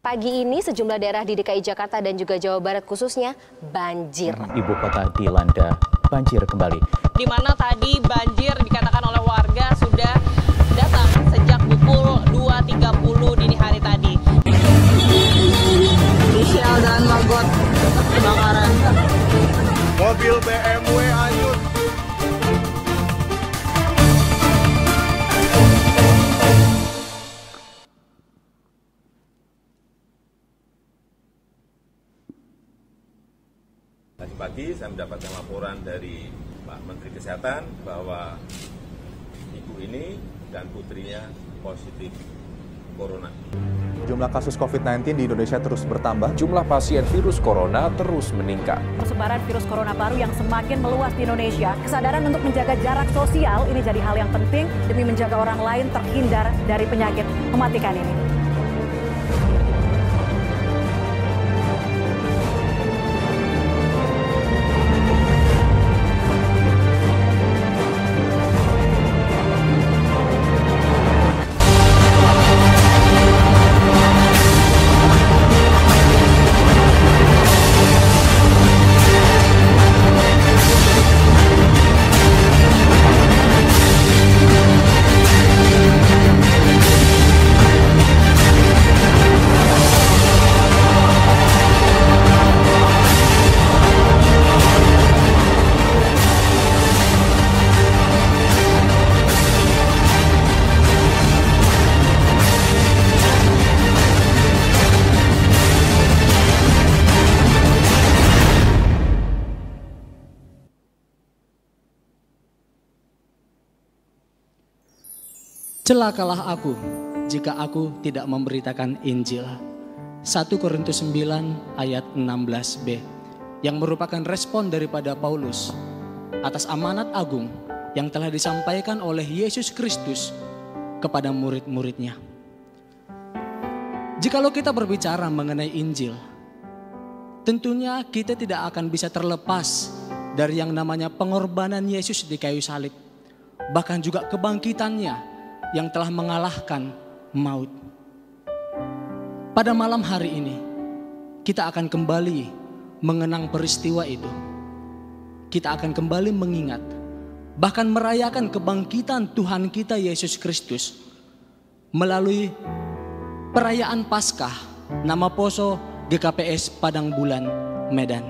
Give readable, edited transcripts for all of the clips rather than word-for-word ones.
Pagi ini sejumlah daerah di DKI Jakarta dan juga Jawa Barat khususnya banjir. Ibu kota dilanda banjir kembali. Di mana tadi banjir dikatakan oleh warga sudah datang sejak pukul 2.30 dini hari tadi. Inisial dan logot kebakaran. Mobil BMW hanyut. Tadi pagi saya mendapatkan laporan dari Pak Menteri Kesehatan bahwa ibu ini dan putrinya positif corona. Jumlah kasus COVID-19 di Indonesia terus bertambah. Jumlah pasien virus corona terus meningkat. Persebaran virus corona baru yang semakin meluas di Indonesia. Kesadaran untuk menjaga jarak sosial ini jadi hal yang penting demi menjaga orang lain terhindar dari penyakit mematikan ini. Celakalah aku jika aku tidak memberitakan Injil. 1 Korintus 9 ayat 16b yang merupakan respon daripada Paulus atas amanat agung yang telah disampaikan oleh Yesus Kristus kepada murid-muridnya. Jikalau kita berbicara mengenai Injil, tentunya kita tidak akan bisa terlepas dari yang namanya pengorbanan Yesus di kayu salib, bahkan juga kebangkitannya yang telah mengalahkan maut. Pada malam hari ini, kita akan kembali mengenang peristiwa itu. Kita akan kembali mengingat, bahkan merayakan kebangkitan Tuhan kita Yesus Kristus melalui perayaan Paskah nama Poso GKPS Padang Bulan, Medan.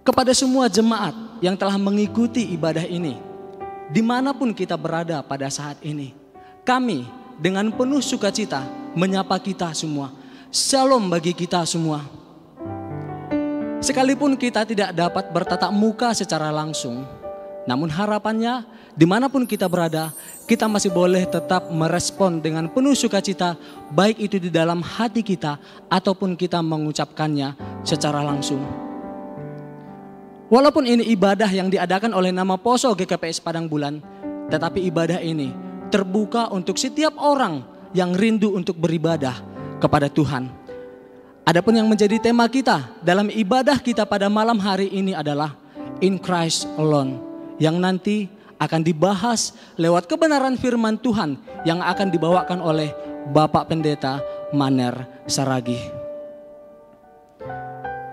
Kepada semua jemaat yang telah mengikuti ibadah ini, dimanapun kita berada pada saat ini, kami dengan penuh sukacita menyapa kita semua. Shalom bagi kita semua. Sekalipun kita tidak dapat bertatap muka secara langsung, namun harapannya dimanapun kita berada, kita masih boleh tetap merespon dengan penuh sukacita, baik itu di dalam hati kita ataupun kita mengucapkannya secara langsung. Walaupun ini ibadah yang diadakan oleh nama Poso GKPS Padang Bulan, tetapi ibadah ini terbuka untuk setiap orang yang rindu untuk beribadah kepada Tuhan. Adapun yang menjadi tema kita dalam ibadah kita pada malam hari ini adalah In Christ Alone, yang nanti akan dibahas lewat kebenaran firman Tuhan yang akan dibawakan oleh Bapak Pendeta Maner Saragi.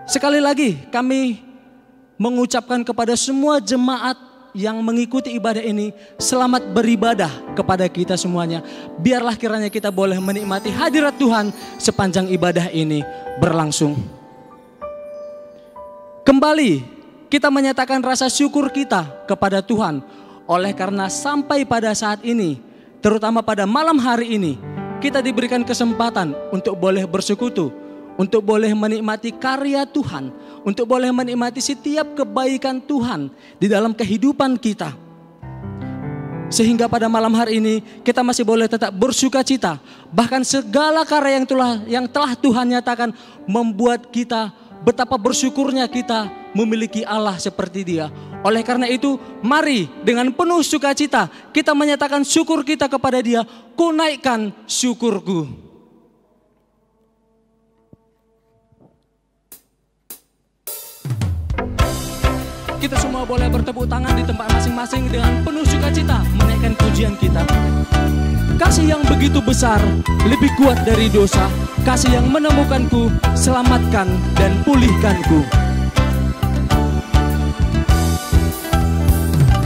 Sekali lagi kami mengucapkan kepada semua jemaat yang mengikuti ibadah ini, selamat beribadah kepada kita semuanya. Biarlah kiranya kita boleh menikmati hadirat Tuhan sepanjang ibadah ini berlangsung. Kembali kita menyatakan rasa syukur kita kepada Tuhan, oleh karena sampai pada saat ini, terutama pada malam hari ini, kita diberikan kesempatan untuk boleh bersekutu, untuk boleh menikmati karya Tuhan, untuk boleh menikmati setiap kebaikan Tuhan di dalam kehidupan kita. Sehingga pada malam hari ini kita masih boleh tetap bersuka cita. Bahkan segala karya yang telah Tuhan nyatakan membuat kita betapa bersyukurnya kita memiliki Allah seperti Dia. Oleh karena itu, mari dengan penuh sukacita kita menyatakan syukur kita kepada Dia. Ku naikkan syukurku. Kita semua boleh bertepuk tangan di tempat masing-masing dengan penuh sukacita menaikkan pujian kita. Kasih yang begitu besar, lebih kuat dari dosa. Kasih yang menemukanku, selamatkan dan pulihkanku.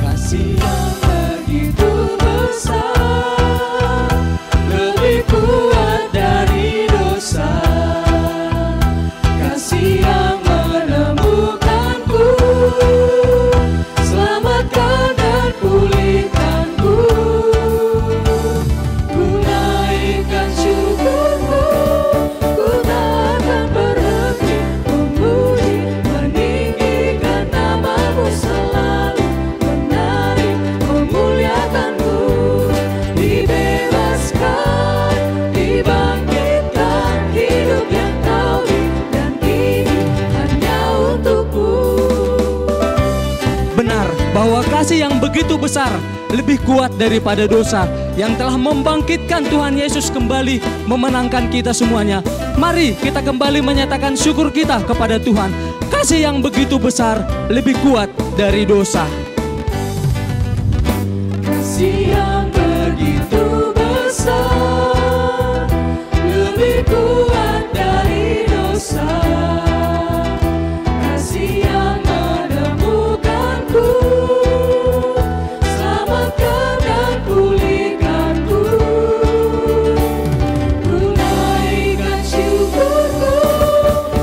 Kasih yang begitu besar, lebih kuat dari dosa. Kasih yang menemukanku, selamatkan dan pulihkanku. Ku naikkan syukurku, ku tak akan berhenti memuji, meninggikan namamu selalu, menarik, memuliakanmu. Dibebaskan, dibangkitkan, hidup yang kau beri dan kini hanya untukmu. Benar bahwa kasih yang begitu besar lebih kuat daripada dosa yang telah membangkitkan Tuhan Yesus kembali memenangkan kita semuanya. Mari kita kembali menyatakan syukur kita kepada Tuhan. Kasih yang begitu besar lebih kuat dari dosa. Kasih yang begitu besar lebih kuat dari dosa. Kasih yang menemukanku, selamatkan dan pulihkanku. Ku naikkan syukurku,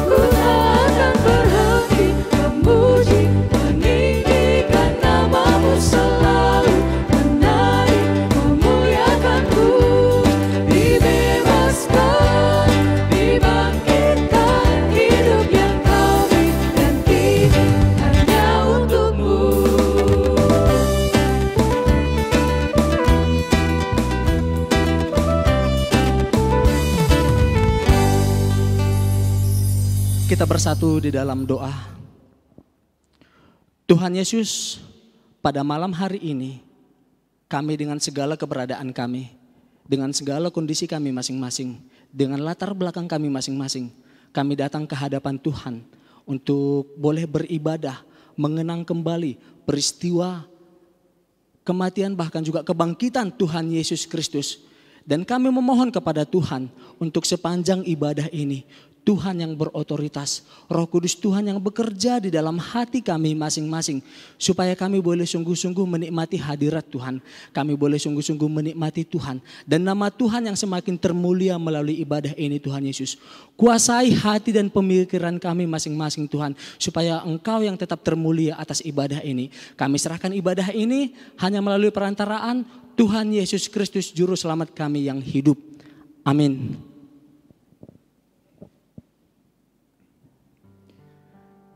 ku tak akan berhenti memuji, meninggikan namamu selalu, menarik, memuliakanmu. Dibebaskan, dibangkitkan, hidup yang kau beri dan kini hanya untukmu. Kita bersatu di dalam doa. Tuhan Yesus, pada malam hari ini, kami dengan segala keberadaan kami, dengan segala kondisi kami masing-masing, dengan latar belakang kami masing-masing, kami datang ke hadapan Tuhan untuk boleh beribadah, mengenang kembali peristiwa kematian bahkan juga kebangkitan Tuhan Yesus Kristus. Dan kami memohon kepada Tuhan untuk sepanjang ibadah ini, Tuhan yang berotoritas, Roh Kudus Tuhan yang bekerja di dalam hati kami masing-masing. Supaya kami boleh sungguh-sungguh menikmati hadirat Tuhan. Kami boleh sungguh-sungguh menikmati Tuhan. Dan nama Tuhan yang semakin termulia melalui ibadah ini Tuhan Yesus. Kuasai hati dan pemikiran kami masing-masing Tuhan. Supaya Engkau yang tetap termulia atas ibadah ini. Kami serahkan ibadah ini hanya melalui perantaraan Tuhan Yesus Kristus Juru Selamat kami yang hidup. Amin.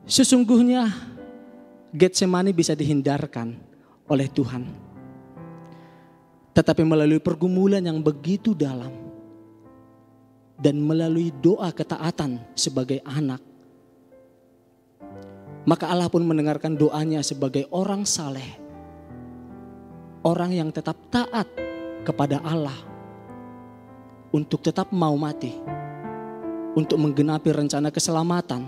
Sesungguhnya Getsemani bisa dihindarkan oleh Tuhan. Tetapi melalui pergumulan yang begitu dalam dan melalui doa ketaatan sebagai anak, maka Allah pun mendengarkan doanya sebagai orang saleh. Orang yang tetap taat kepada Allah untuk tetap mau mati, untuk menggenapi rencana keselamatan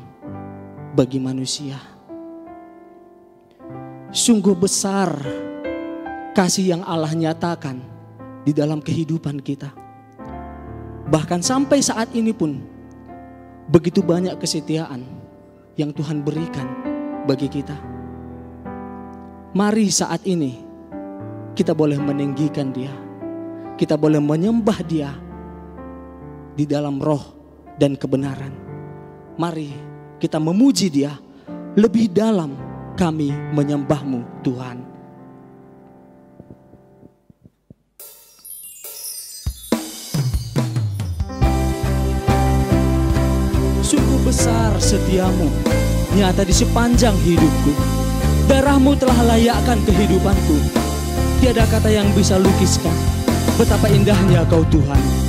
bagi manusia. Sungguh besar kasih yang Allah nyatakan di dalam kehidupan kita. Bahkan sampai saat ini pun begitu banyak kesetiaan yang Tuhan berikan bagi kita. Mari saat ini kita boleh meninggikan Dia. Kita boleh menyembah Dia di dalam roh dan kebenaran. Mari kita memuji Dia lebih dalam. Kami menyembah-Mu Tuhan. Sungguh besar setiamu nyata di sepanjang hidupku. Darah-Mu telah layakkan kehidupanku. Tiada kata yang bisa lukiskan betapa indahnya Kau Tuhan.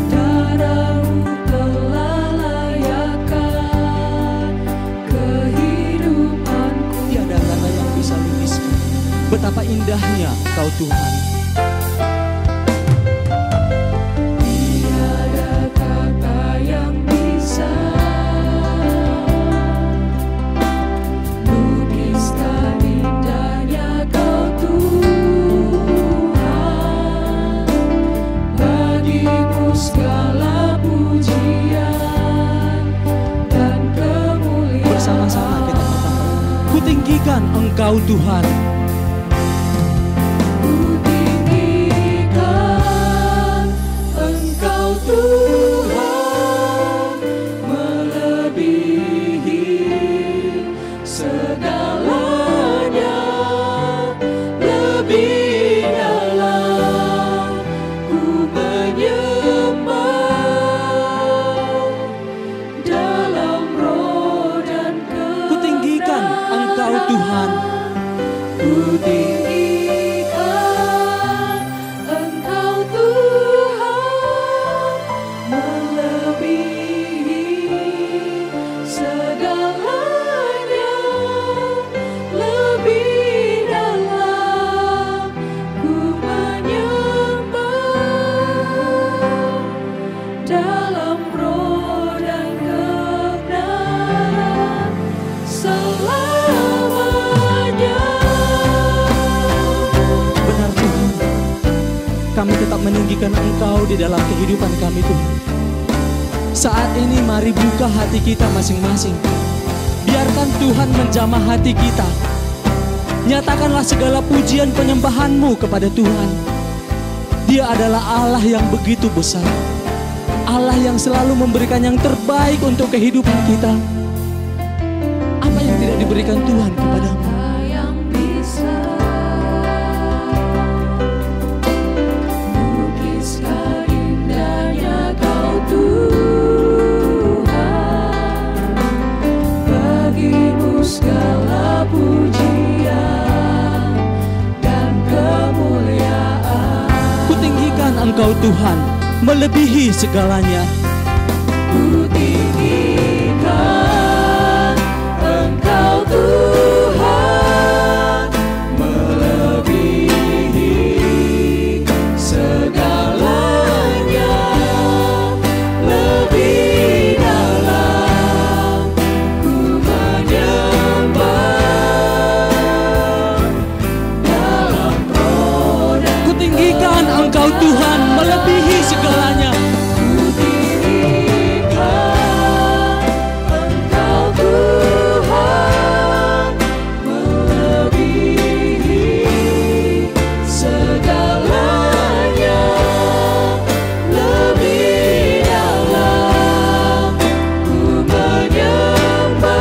Darah-Mu Betapa indahnya Engkau Tuhan. Tiada kata yang bisa lukiskan indahnya Kau Tuhan. Bagimu segala pujian dan kemuliaan. Bersama-sama kita katakan, kutinggikan Engkau Tuhan. Tuhan melebihi segalanya, lebih dalam ku menyembah dalam roh dan kebenaran. Kutinggikan Engkau Tuhan. Kutinggikan Engkau Tuhan melebihi segalanya, lebih dalam ku menyembah dalam roh dan kebenaran selamanya. Benar Tuhan, kami tetap meninggikan Engkau di dalam kehidupan kami Tuhan. Saat ini mari buka hati kita masing-masing. Biarkan Tuhan menjamah hati kita. Nyatakanlah segala pujian penyembahan-Mu kepada Tuhan. Dia adalah Allah yang begitu besar. Allah yang selalu memberikan yang terbaik untuk kehidupan kita. Apa yang tidak diberikan Tuhan kepadamu? Yang bisa lukiskan indahnya Kau Tuhan. Bagimu segala pujian dan kemuliaan. Kutinggikan Engkau Tuhan, melebihi segalanya. Kutinggikan Engkau Tuhan melebihi segalanya, lebih dalam ku menyembah dalam roh dan Kutinggikan Engkau Tuhan, melebihi segalanya. Kutinggikan Engkau Tuhan melebihi segalanya, lebih dalam ku menyembah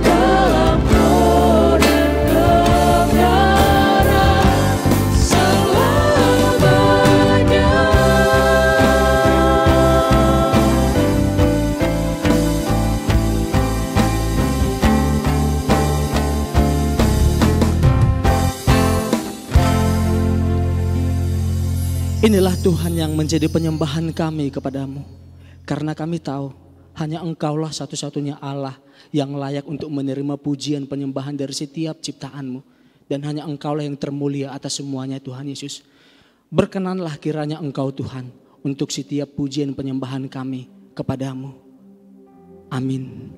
dalam roh dan kebenaran selamanya. Inilah Tuhan yang menjadi penyembahan kami kepadamu. Karena kami tahu hanya Engkaulah satu-satunya Allah yang layak untuk menerima pujian penyembahan dari setiap ciptaanmu. Dan hanya Engkaulah yang termulia atas semuanya Tuhan Yesus. Berkenanlah kiranya Engkau Tuhan untuk setiap pujian penyembahan kami kepadamu. Amin.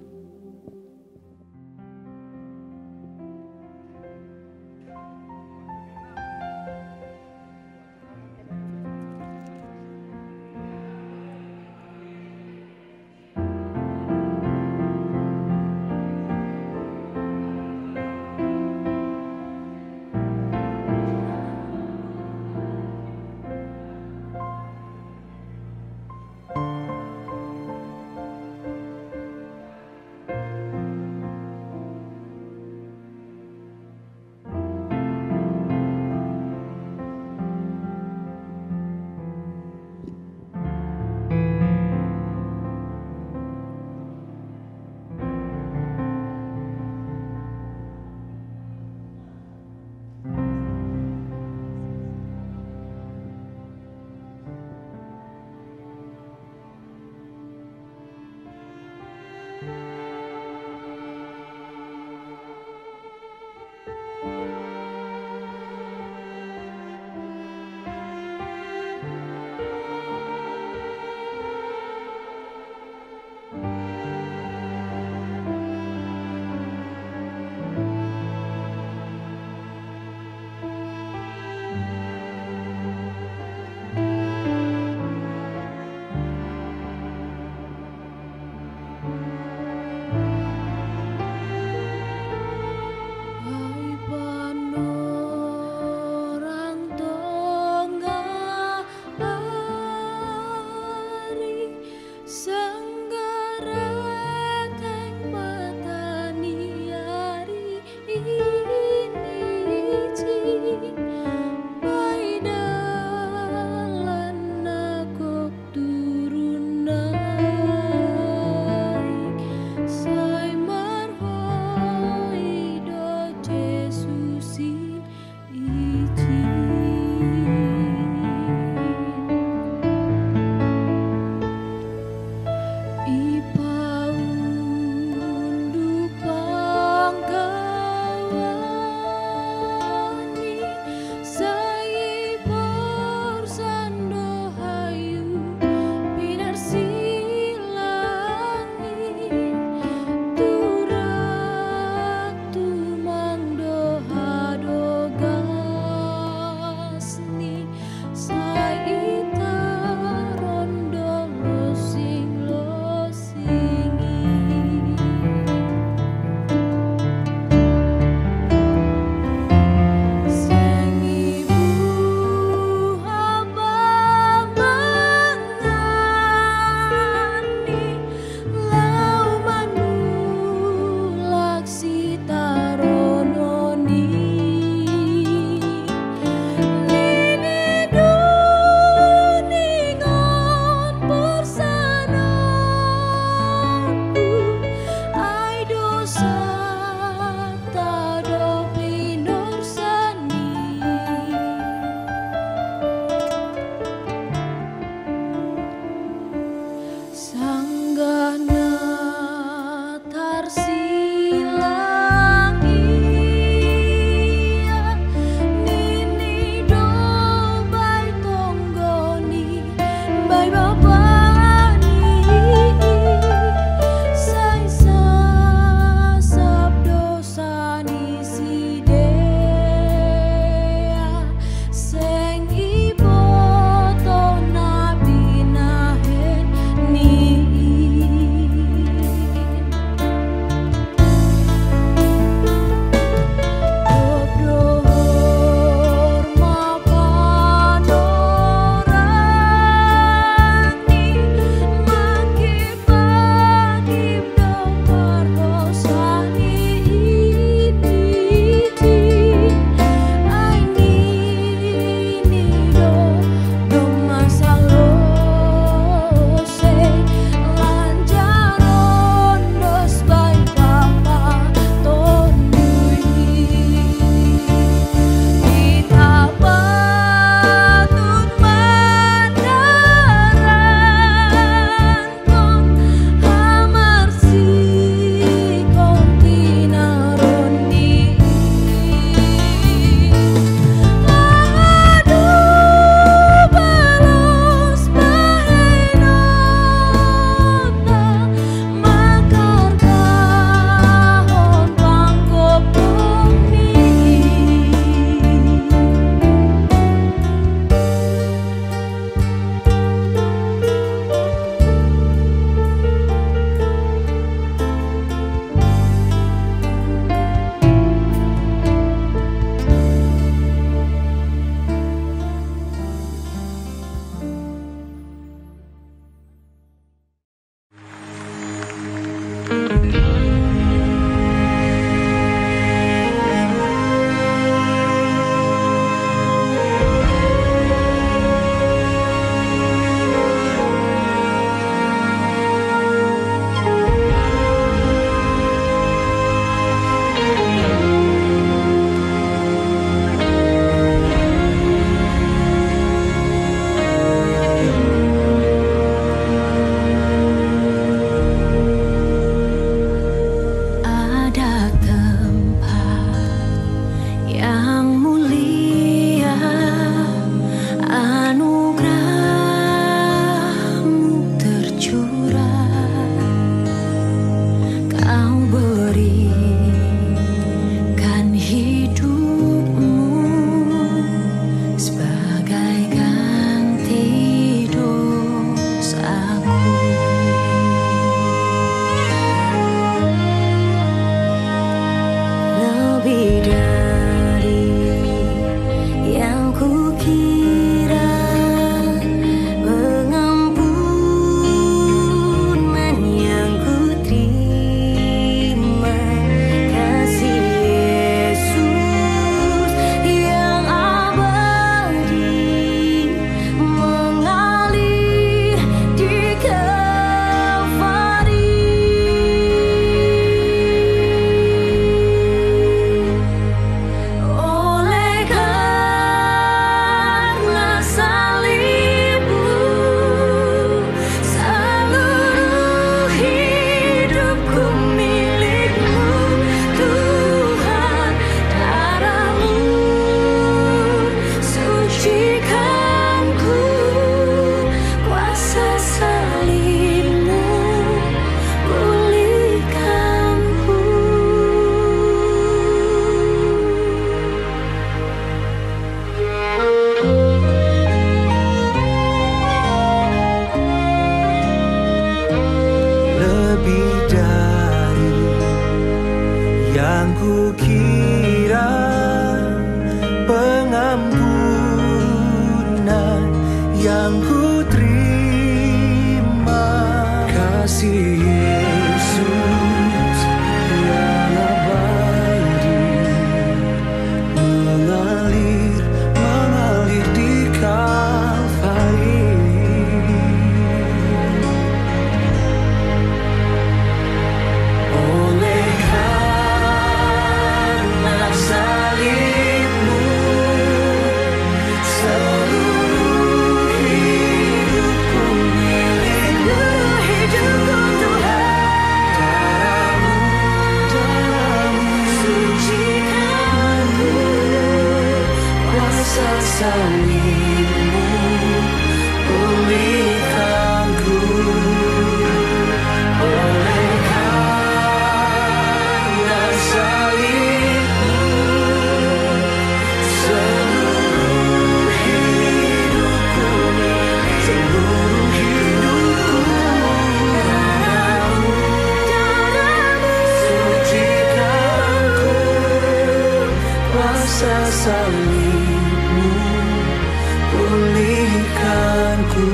yang mulia, anugerah-Mu tercurah, Kau berikan hidup-Mu sebagai ganti dosaku. Lebih dari yang kukira, pengampunan yang kuterima, kasih Yesus yang abadi mengalir di Kalvari. Oleh karena salib-Mu, seluruh hidupku milik-Mu, Tuhan. Darah-Mu sucikanku, kuasa salib-Mu pulihkanku. Lebih dari yang kukira, pengampunan yang kuterima, kasih Yesus yang abadi mengalir di Kalvari. Oleh karena salib-Mu, seluruh hidupku milik-Mu, Tuhan. Darah-Mu sucikanku, kuasa salib-Mu pulihkanku. Oleh karena salib-Mu, seluruh hidupku milik, seluruh hidupku. Darah-Mu sucikanku, kuasa salib-Mu pulihkanku.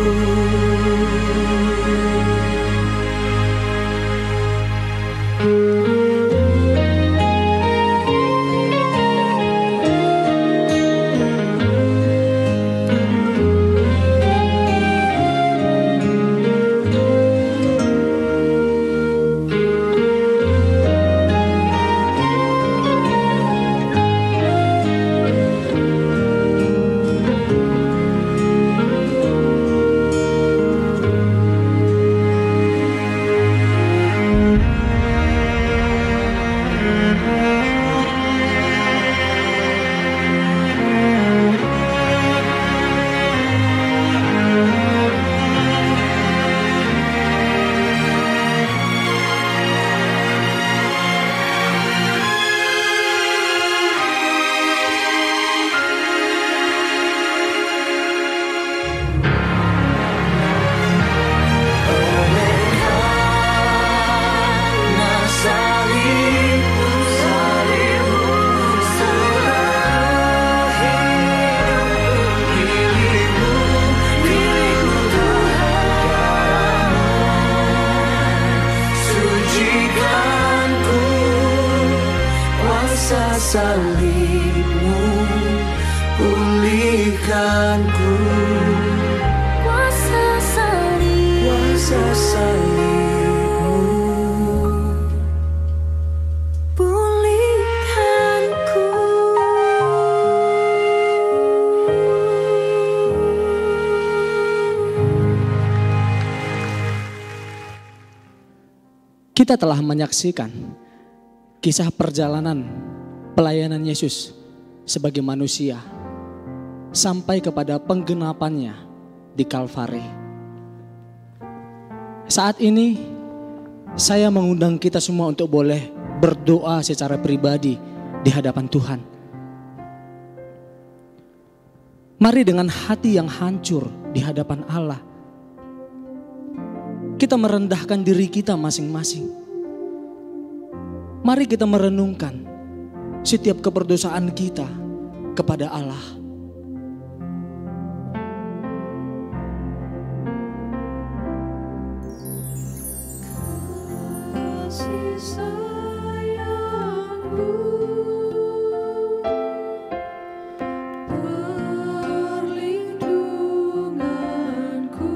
Salib-Mu pulihkanku, kuasa salib-Mu pulihkanku. Kita telah menyaksikan kisah perjalanan pelayanan Yesus sebagai manusia sampai kepada penggenapannya di Kalvari. Saat ini saya mengundang kita semua untuk boleh berdoa secara pribadi di hadapan Tuhan. Mari dengan hati yang hancur di hadapan Allah, kita merendahkan diri kita masing-masing. Mari kita merenungkan setiap keberdosaan kita kepada Allah. Kasih sayangmu, perlindunganku,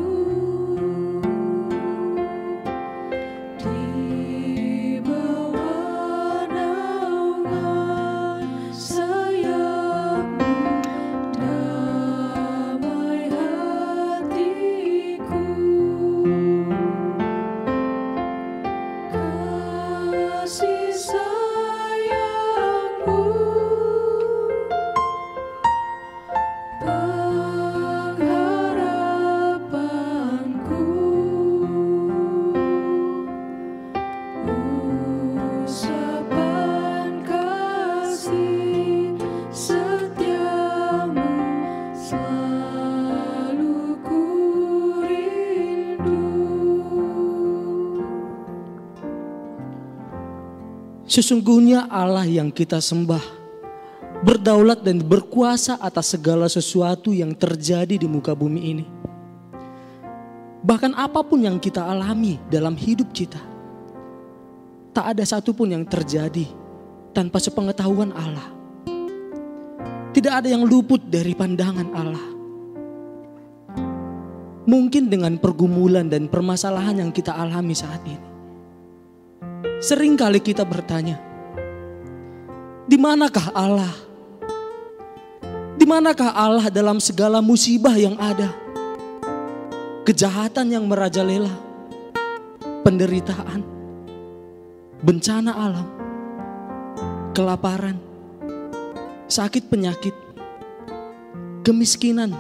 di bawah naungan sayapmu, damai hatiku. Kasih sayangmu, pengharapanku, usapan kasih setiamu selalu ku rindu. Sesungguhnya Allah yang kita sembah berdaulat dan berkuasa atas segala sesuatu yang terjadi di muka bumi ini. Bahkan apapun yang kita alami dalam hidup kita, tak ada satupun yang terjadi tanpa sepengetahuan Allah. Tidak ada yang luput dari pandangan Allah. Mungkin dengan pergumulan dan permasalahan yang kita alami saat ini, seringkali kita bertanya, di manakah Allah? Di manakah Allah dalam segala musibah yang ada? Kejahatan yang merajalela, penderitaan, bencana alam, kelaparan, sakit penyakit, kemiskinan,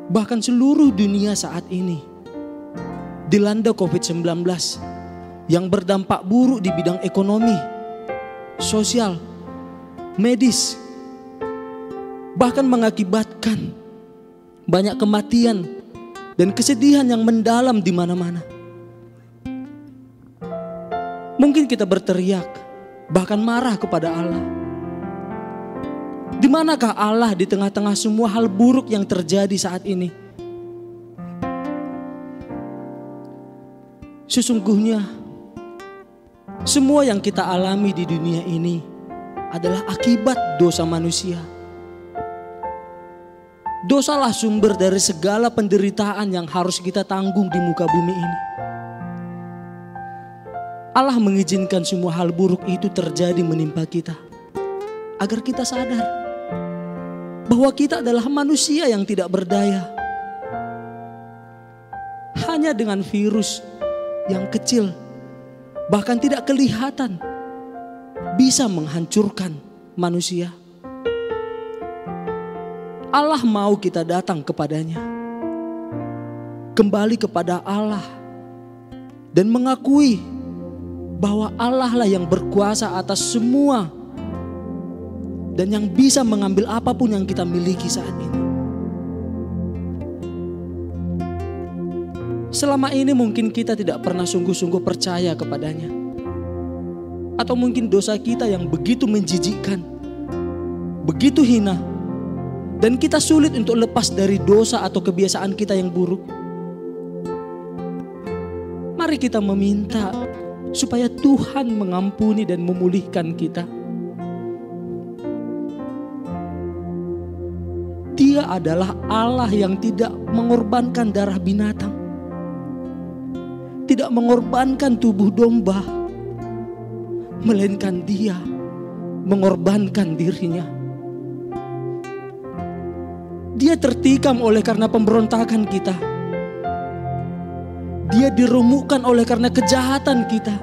bahkan seluruh dunia saat ini dilanda COVID-19 yang berdampak buruk di bidang ekonomi, sosial, medis, bahkan mengakibatkan banyak kematian dan kesedihan yang mendalam di mana-mana. Mungkin kita berteriak, bahkan marah kepada Allah. Di manakah Allah di tengah-tengah semua hal buruk yang terjadi saat ini? Sesungguhnya semua yang kita alami di dunia ini adalah akibat dosa manusia. Dosalah sumber dari segala penderitaan yang harus kita tanggung di muka bumi ini. Allah mengizinkan semua hal buruk itu terjadi menimpa kita, agar kita sadar bahwa kita adalah manusia yang tidak berdaya. Hanya dengan virus yang kecil, bahkan tidak kelihatan, bisa menghancurkan manusia. Allah mau kita datang kepadanya, kembali kepada Allah, dan mengakui bahwa Allah lah yang berkuasa atas semua dan yang bisa mengambil apapun yang kita miliki saat ini. Selama ini mungkin kita tidak pernah sungguh-sungguh percaya kepadanya. Atau mungkin dosa kita yang begitu menjijikkan, begitu hina, dan kita sulit untuk lepas dari dosa atau kebiasaan kita yang buruk. Mari kita meminta supaya Tuhan mengampuni dan memulihkan kita. Dia adalah Allah yang tidak mengorbankan darah binatang, tidak mengorbankan tubuh domba, melainkan Dia mengorbankan dirinya. Dia tertikam oleh karena pemberontakan kita. Dia diremukkan oleh karena kejahatan kita.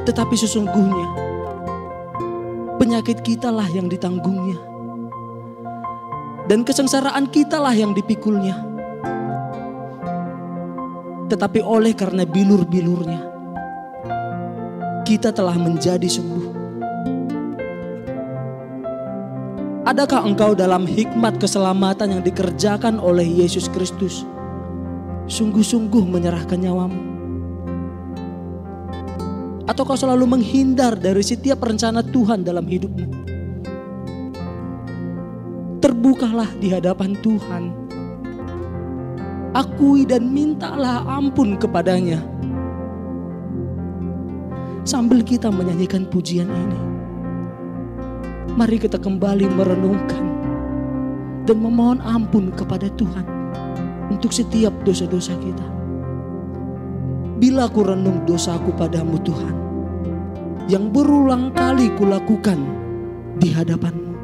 Tetapi sesungguhnya penyakit kitalah yang ditanggungnya, dan kesengsaraan kitalah yang dipikulnya. Tetapi oleh karena bilur-bilurnya, kita telah menjadi sembuh. Adakah engkau dalam hikmat keselamatan yang dikerjakan oleh Yesus Kristus sungguh-sungguh menyerahkan nyawamu? Atau kau selalu menghindar dari setiap rencana Tuhan dalam hidupmu? Terbukalah di hadapan Tuhan. Akui dan mintalah ampun kepadanya. Sambil kita menyanyikan pujian ini, mari kita kembali merenungkan dan memohon ampun kepada Tuhan untuk setiap dosa-dosa kita. Bila ku renung dosaku padamu Tuhan, yang berulang kali kulakukan di hadapan-Mu.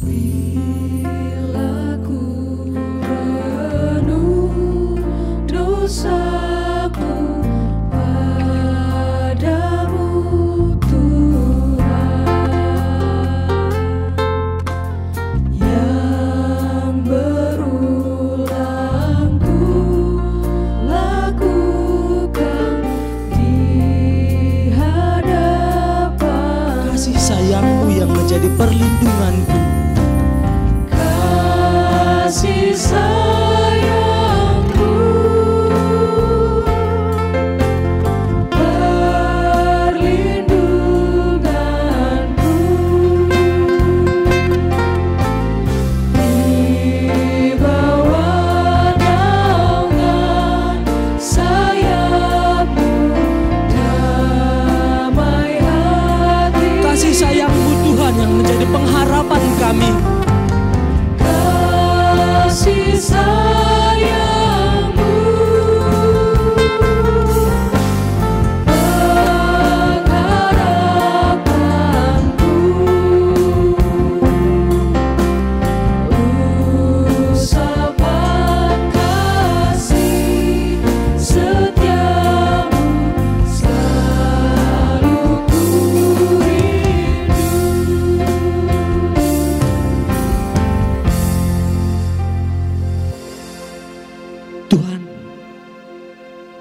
Bila ku renung dosaku padamu Tuhan, yang berulang ku lakukan di hadapan. Kasih sayang-Mu yang menjadi perlindunganku. Kasih sayang-Mu perlindunganku, di bawah naungan sayap-Mu damai hati. Kasih sayang-Mu Tuhan yang menjadi pengharapan kami. Kasih sayang-Mu pengharapanku, usapan kasih setiamu selalu ku rindu. Tuhan,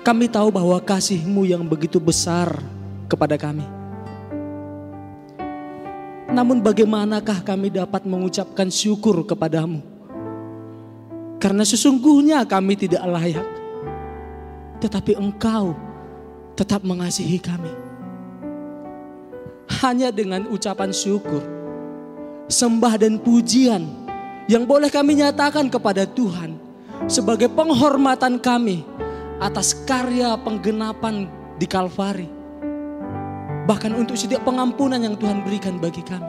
kami tahu bahwa kasih-Mu yang begitu besar kepada kami. Namun bagaimanakah kami dapat mengucapkan syukur kepada-Mu? Karena sesungguhnya kami tidak layak. Tetapi Engkau tetap mengasihi kami. Hanya dengan ucapan syukur, sembah dan pujian yang boleh kami nyatakan kepada Tuhan sebagai penghormatan kami atas karya penggenapan di Kalvari. Bahkan untuk setiap pengampunan yang Tuhan berikan bagi kami.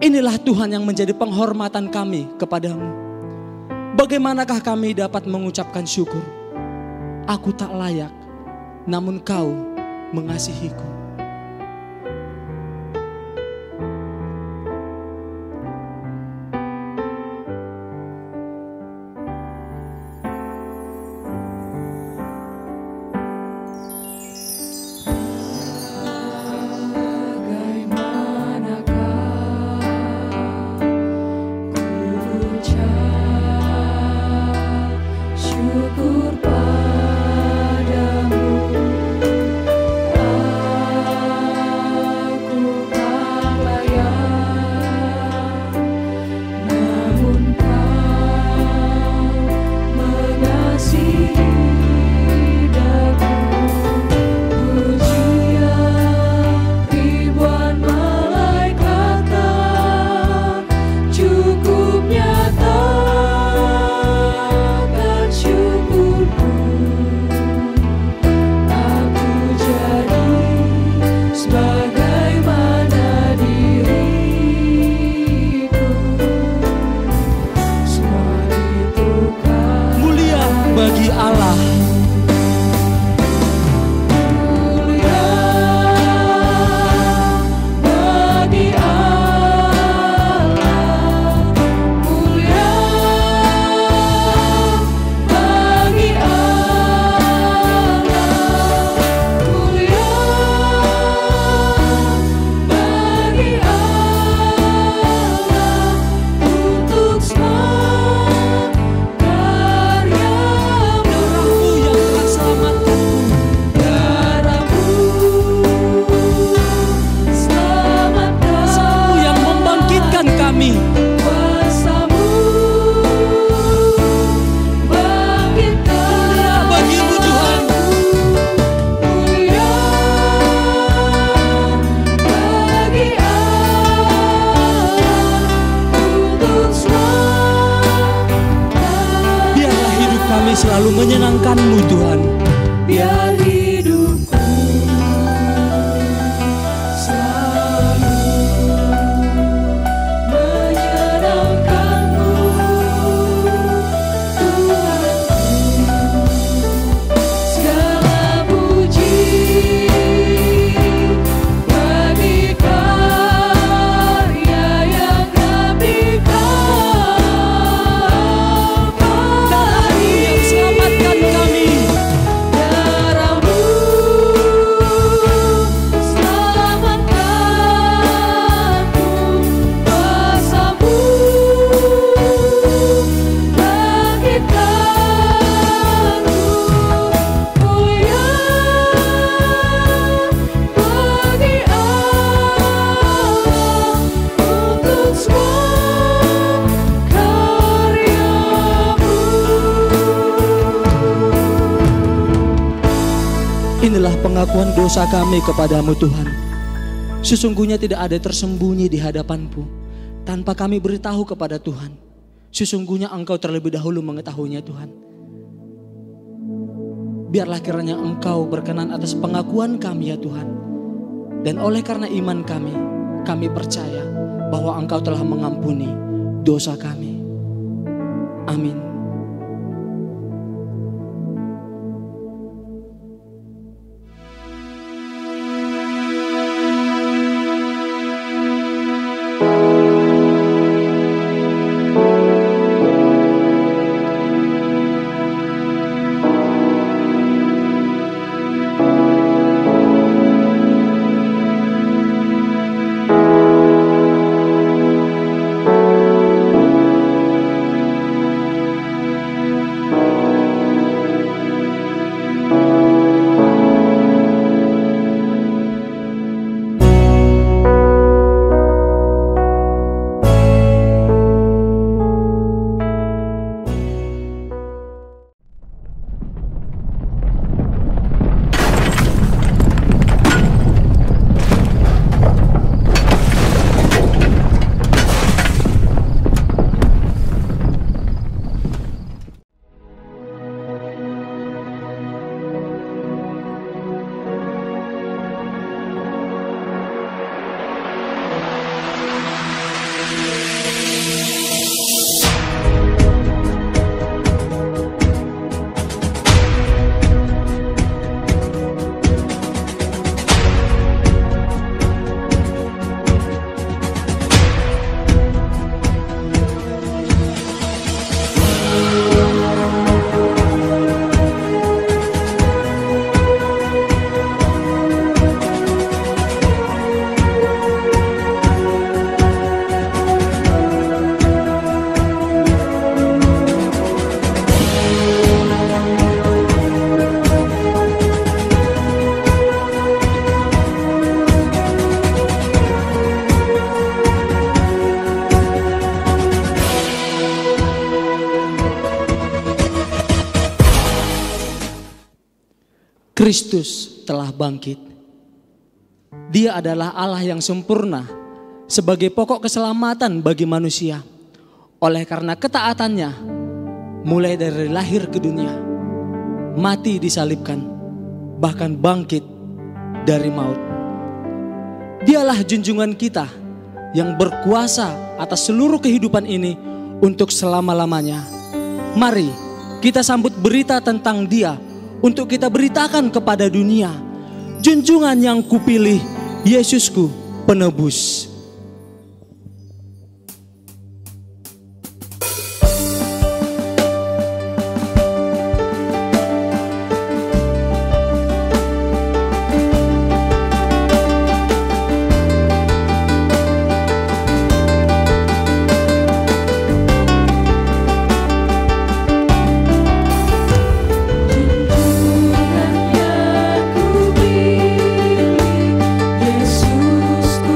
Inilah Tuhan yang menjadi penghormatan kami kepada-Mu. Bagaimanakah kami dapat mengucapkan syukur? Aku tak layak, namun Kau mengasihiku. Syukur padamu, selalu menyenangkan-Mu Tuhan. Biar hidupku selalu menyenangkan-Mu, Tuhanku. Segala puji bagi karya yang Kau berikan. Dari yang selamatkan kami. Darah-Mu selamatkanku, kuasa-Mu bangkitkanku. Mulia bagi Allah untuk semua karya-Mu. Inilah pengakuan dosa kami kepadamu Tuhan. Sesungguhnya tidak ada tersembunyi di hadapan-Mu tanpa kami beritahu kepada Tuhan. Sesungguhnya Engkau terlebih dahulu mengetahuinya Tuhan. Biarlah kiranya Engkau berkenan atas pengakuan kami ya Tuhan. Dan oleh karena iman kami percaya bahwa Engkau telah mengampuni dosa kami. Amin. Kristus telah bangkit. Dia adalah Allah yang sempurna sebagai pokok keselamatan bagi manusia. Oleh karena ketaatannya, mulai dari lahir ke dunia, mati disalibkan, bahkan bangkit dari maut. Dialah junjungan kita yang berkuasa atas seluruh kehidupan ini untuk selama-lamanya. Mari kita sambut berita tentang Dia untuk kita beritakan kepada dunia. Junjungan yang kupilih, Yesusku penebus. Yesusku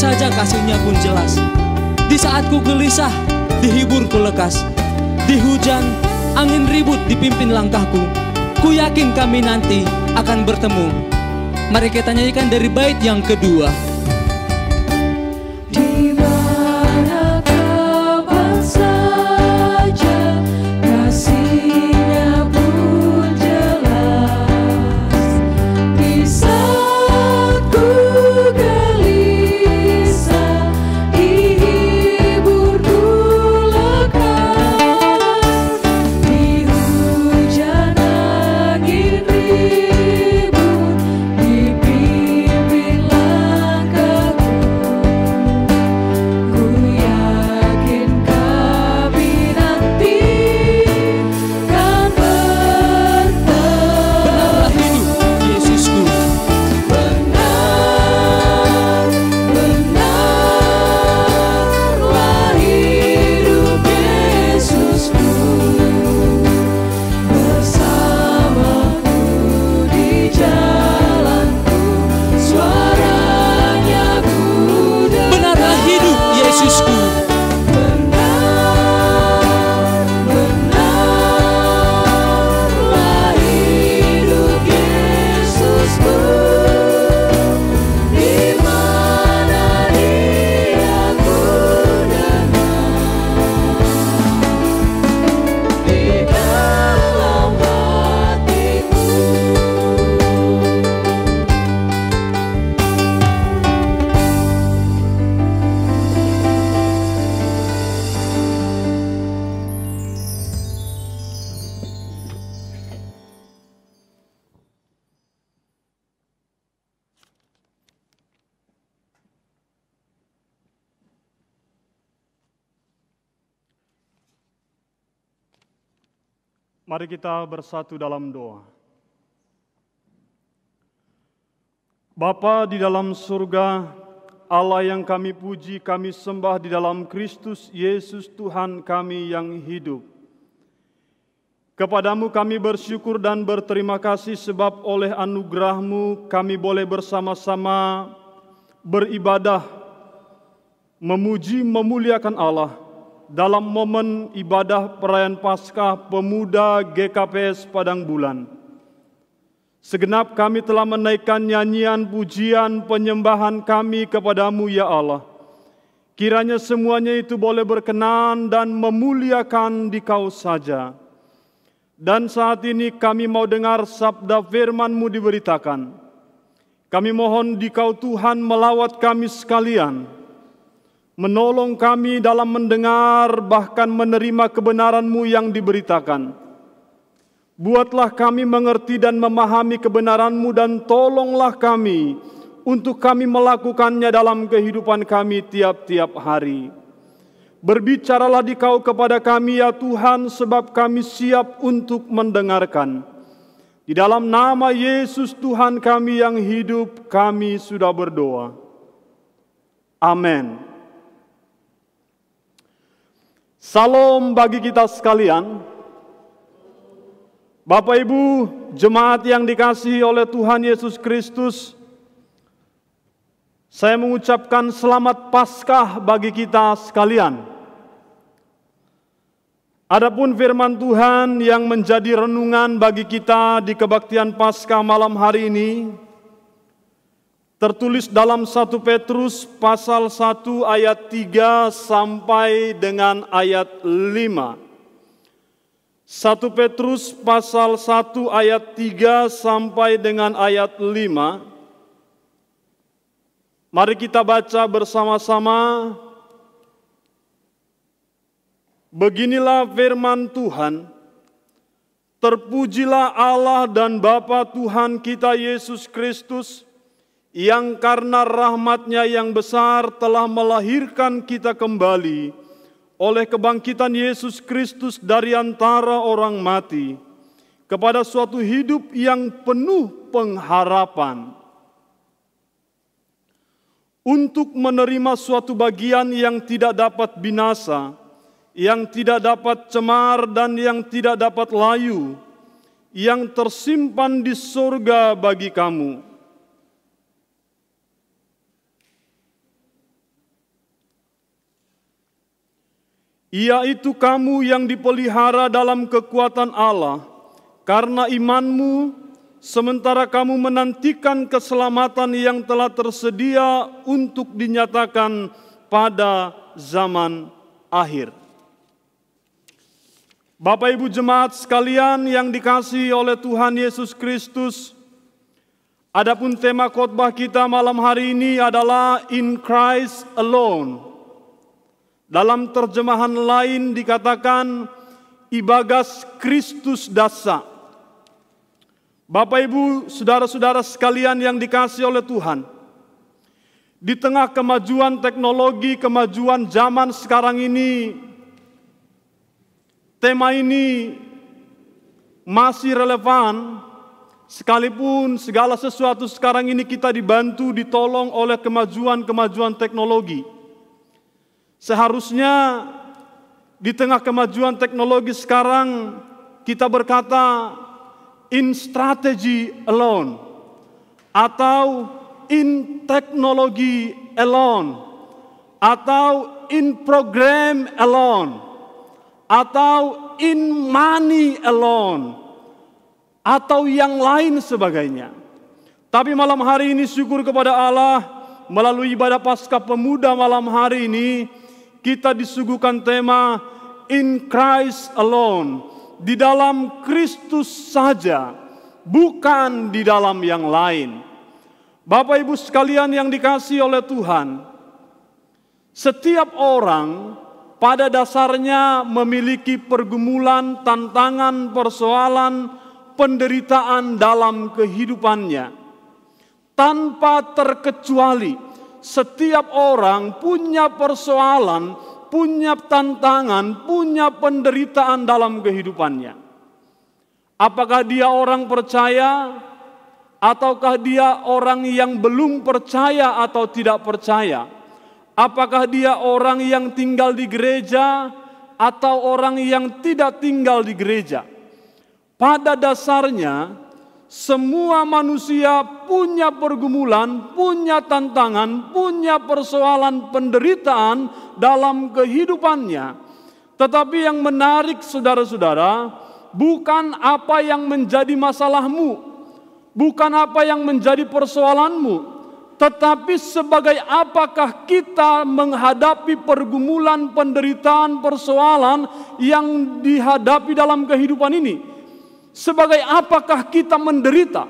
saja kasih-Nya pun jelas. Di saat ku gelisah, dihibur ku lekas. Di hujan, angin ribut dipimpin langkahku. Ku yakin kami nanti akan bertemu. Mari kita nyanyikan dari bait yang kedua. Di mana kapan saja kasih-Nya pun jelas. Di saat ku gelisah, dihibur ku lekas. Di hujan angin ribut, dipimpin langkahku. Ku yakin kami nanti kan bertemu. Benarlah hidup Yesusku. Benarlah hidup Yesusku, bersamaku di jalanku, suaranya ku dengar. Benarlah hidup Yesusku. Benarlah hidup Yesusku, di mana Dia ku dengar, di dalam hatiku. Mari kita bersatu dalam doa. Bapa di dalam surga, Allah yang kami puji, kami sembah di dalam Kristus Yesus Tuhan kami yang hidup. Kepadamu kami bersyukur dan berterima kasih sebab oleh anugerah-Mu kami boleh bersama-sama beribadah, memuji, memuliakan Allah dalam momen ibadah perayaan Paskah Pemuda GKPS Padang Bulan. Segenap kami telah menaikkan nyanyian, pujian, penyembahan kami kepadamu ya Allah. Kiranya semuanya itu boleh berkenan dan memuliakan Dikau saja. Dan saat ini kami mau dengar sabda firman-Mu diberitakan. Kami mohon Dikau Tuhan melawat kami sekalian, menolong kami dalam mendengar bahkan menerima kebenaran-Mu yang diberitakan. Buatlah kami mengerti dan memahami kebenaran-Mu dan tolonglah kami untuk kami melakukannya dalam kehidupan kami tiap-tiap hari. Berbicaralah Dikau kepada kami ya Tuhan, sebab kami siap untuk mendengarkan. Di dalam nama Yesus Tuhan kami yang hidup, kami sudah berdoa. Amin. Salam bagi kita sekalian. Bapak Ibu, jemaat yang dikasihi oleh Tuhan Yesus Kristus, saya mengucapkan selamat Paskah bagi kita sekalian. Adapun firman Tuhan yang menjadi renungan bagi kita di kebaktian Paskah malam hari ini, tertulis dalam 1 Petrus pasal 1 ayat 3 sampai dengan ayat 5. 1 Petrus pasal 1 ayat 3 sampai dengan ayat 5. Mari kita baca bersama-sama. Beginilah firman Tuhan. Terpujilah Allah dan Bapa Tuhan kita Yesus Kristus, yang karena rahmat-Nya yang besar telah melahirkan kita kembali oleh kebangkitan Yesus Kristus dari antara orang mati, kepada suatu hidup yang penuh pengharapan, untuk menerima suatu bagian yang tidak dapat binasa, yang tidak dapat cemar dan yang tidak dapat layu, yang tersimpan di surga bagi kamu. yaitu kamu yang dipelihara dalam kekuatan Allah karena imanmu, sementara kamu menantikan keselamatan yang telah tersedia untuk dinyatakan pada zaman akhir. Bapak Ibu jemaat sekalian yang dikasihi oleh Tuhan Yesus Kristus, adapun tema khotbah kita malam hari ini adalah In Christ Alone. Dalam terjemahan lain dikatakan Ibagas Kristus Dasa. Bapak Ibu, saudara-saudara sekalian yang dikasihi oleh Tuhan, di tengah kemajuan teknologi, kemajuan zaman sekarang ini, tema ini masih relevan, sekalipun segala sesuatu sekarang ini kita dibantu, ditolong oleh kemajuan-kemajuan teknologi. Seharusnya di tengah kemajuan teknologi sekarang kita berkata, in strategy alone, atau in technology alone, atau in program alone, atau in money alone, atau yang lain sebagainya. Tapi malam hari ini syukur kepada Allah, melalui ibadah Paskah Pemuda malam hari ini, kita disuguhkan tema In Christ Alone, di dalam Kristus saja, bukan di dalam yang lain. Bapak Ibu sekalian yang dikasihi oleh Tuhan, setiap orang pada dasarnya memiliki pergumulan, tantangan, persoalan, penderitaan dalam kehidupannya. Tanpa terkecuali, setiap orang punya persoalan, punya tantangan, punya penderitaan dalam kehidupannya. Apakah dia orang percaya, ataukah dia orang yang belum percaya atau tidak percaya? Apakah dia orang yang tinggal di gereja, atau orang yang tidak tinggal di gereja? Pada dasarnya, semua manusia punya pergumulan, punya tantangan, punya persoalan penderitaan dalam kehidupannya. Tetapi yang menarik saudara-saudara, bukan apa yang menjadi masalahmu, bukan apa yang menjadi persoalanmu, tetapi sebagai apakah kita menghadapi pergumulan, penderitaan, persoalan yang dihadapi dalam kehidupan ini. Sebagai apakah kita menderita?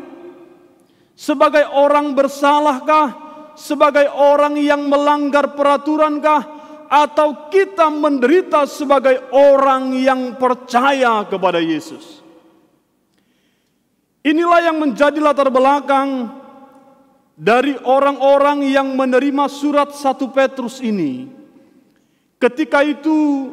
Sebagai orang bersalahkah? Sebagai orang yang melanggar peraturankah? Atau kita menderita sebagai orang yang percaya kepada Yesus? Inilah yang menjadi latar belakang dari orang-orang yang menerima surat 1 Petrus ini. Ketika itu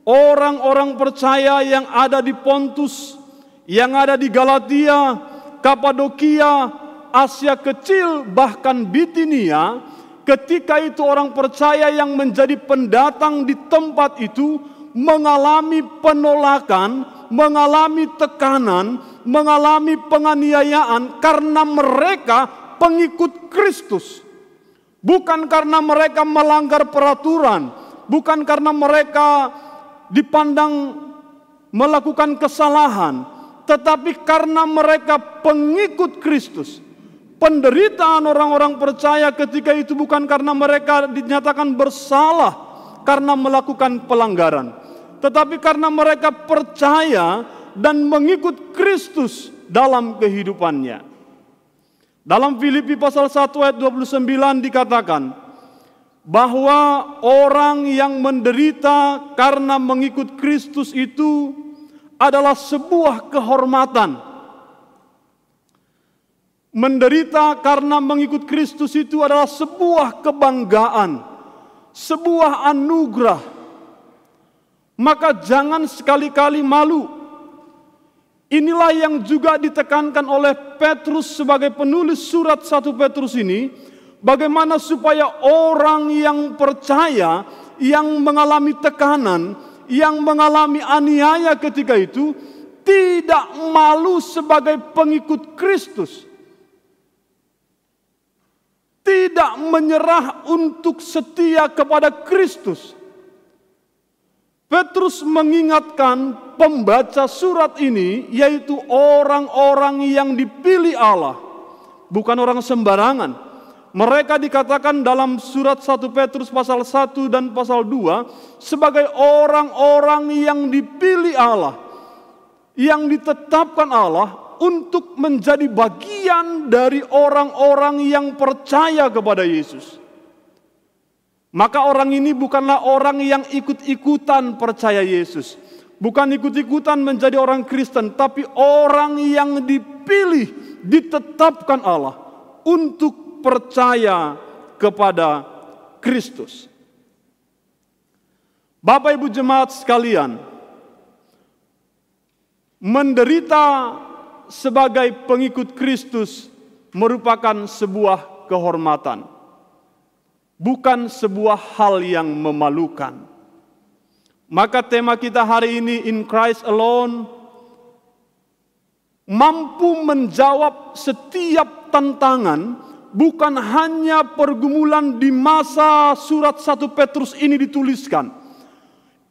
orang-orang percaya yang ada di Pontus, yang ada di Galatia, Kapadokia, Asia Kecil, bahkan Bitinia, ketika itu orang percaya yang menjadi pendatang di tempat itu mengalami penolakan, mengalami tekanan, mengalami penganiayaan karena mereka pengikut Kristus. Bukan karena mereka melanggar peraturan, bukan karena mereka dipandang melakukan kesalahan, tetapi karena mereka pengikut Kristus. Penderitaan orang-orang percaya ketika itu bukan karena mereka dinyatakan bersalah karena melakukan pelanggaran, tetapi karena mereka percaya dan mengikut Kristus dalam kehidupannya. Dalam Filipi pasal 1 ayat 29 dikatakan bahwa orang yang menderita karena mengikut Kristus itu adalah sebuah kehormatan. Menderita karena mengikut Kristus itu adalah sebuah kebanggaan, sebuah anugerah. Maka jangan sekali-kali malu. Inilah yang juga ditekankan oleh Petrus sebagai penulis surat 1 Petrus ini. Bagaimana supaya orang yang percaya, yang mengalami tekanan, yang mengalami aniaya ketika itu, tidak malu sebagai pengikut Kristus. Tidak menyerah untuk setia kepada Kristus. Petrus mengingatkan pembaca surat ini, yaitu orang-orang yang dipilih Allah, bukan orang sembarangan. Mereka dikatakan dalam surat 1 Petrus pasal 1 dan pasal 2 sebagai orang-orang yang dipilih Allah, yang ditetapkan Allah untuk menjadi bagian dari orang-orang yang percaya kepada Yesus. Maka orang ini bukanlah orang yang ikut-ikutan percaya Yesus, bukan ikut-ikutan menjadi orang Kristen, tapi orang yang dipilih, ditetapkan Allah untuk percaya kepada Kristus. Bapak Ibu jemaat sekalian, menderita sebagai pengikut Kristus merupakan sebuah kehormatan, bukan sebuah hal yang memalukan. Maka tema kita hari ini, In Christ Alone, mampu menjawab setiap tantangan, bukan hanya pergumulan di masa surat 1 Petrus ini dituliskan.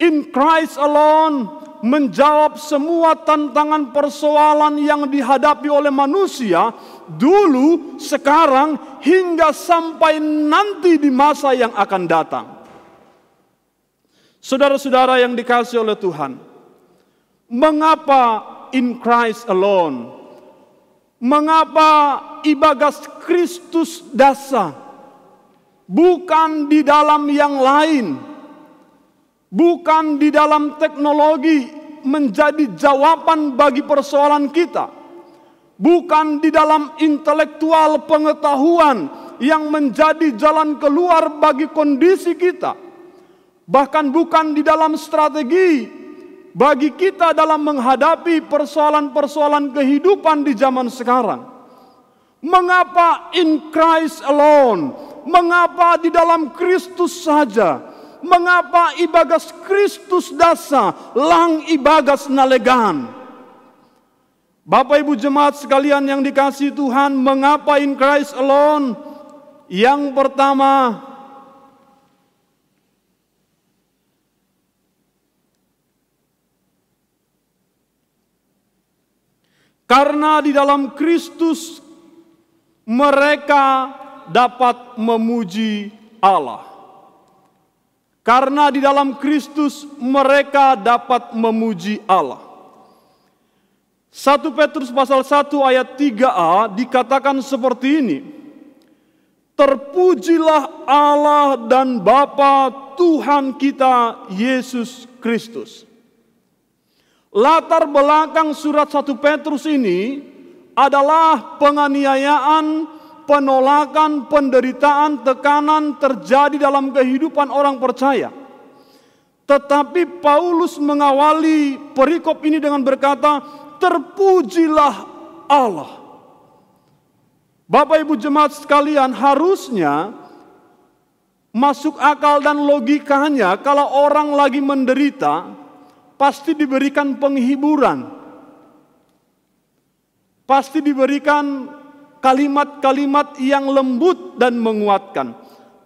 In Christ Alone menjawab semua tantangan persoalan yang dihadapi oleh manusia dulu, sekarang, hingga sampai nanti di masa yang akan datang. Saudara-saudara yang dikasihi oleh Tuhan, mengapa in Christ alone? Mengapa ibadah Kristus dasar? Bukan di dalam yang lain, bukan di dalam teknologi menjadi jawaban bagi persoalan kita, bukan di dalam intelektual pengetahuan yang menjadi jalan keluar bagi kondisi kita, bahkan bukan di dalam strategi bagi kita dalam menghadapi persoalan-persoalan kehidupan di zaman sekarang. Mengapa in Christ alone? Mengapa di dalam Kristus saja? Mengapa ibagas Kristus dasa lang ibagas nalegan? Bapak Ibu jemaat sekalian yang dikasihi Tuhan, mengapa in Christ alone? Yang pertama, karena di dalam Kristus mereka dapat memuji Allah. Karena di dalam Kristus mereka dapat memuji Allah. 1 Petrus pasal 1 ayat 3a dikatakan seperti ini. Terpujilah Allah dan Bapa Tuhan kita Yesus Kristus. Latar belakang surat 1 Petrus ini adalah penganiayaan, penolakan, penderitaan, tekanan terjadi dalam kehidupan orang percaya. Tetapi Paulus mengawali perikop ini dengan berkata, terpujilah Allah. Bapak Ibu jemaat sekalian, harusnya masuk akal dan logikanya kalau orang lagi menderita, pasti diberikan penghiburan, pasti diberikan kalimat-kalimat yang lembut dan menguatkan.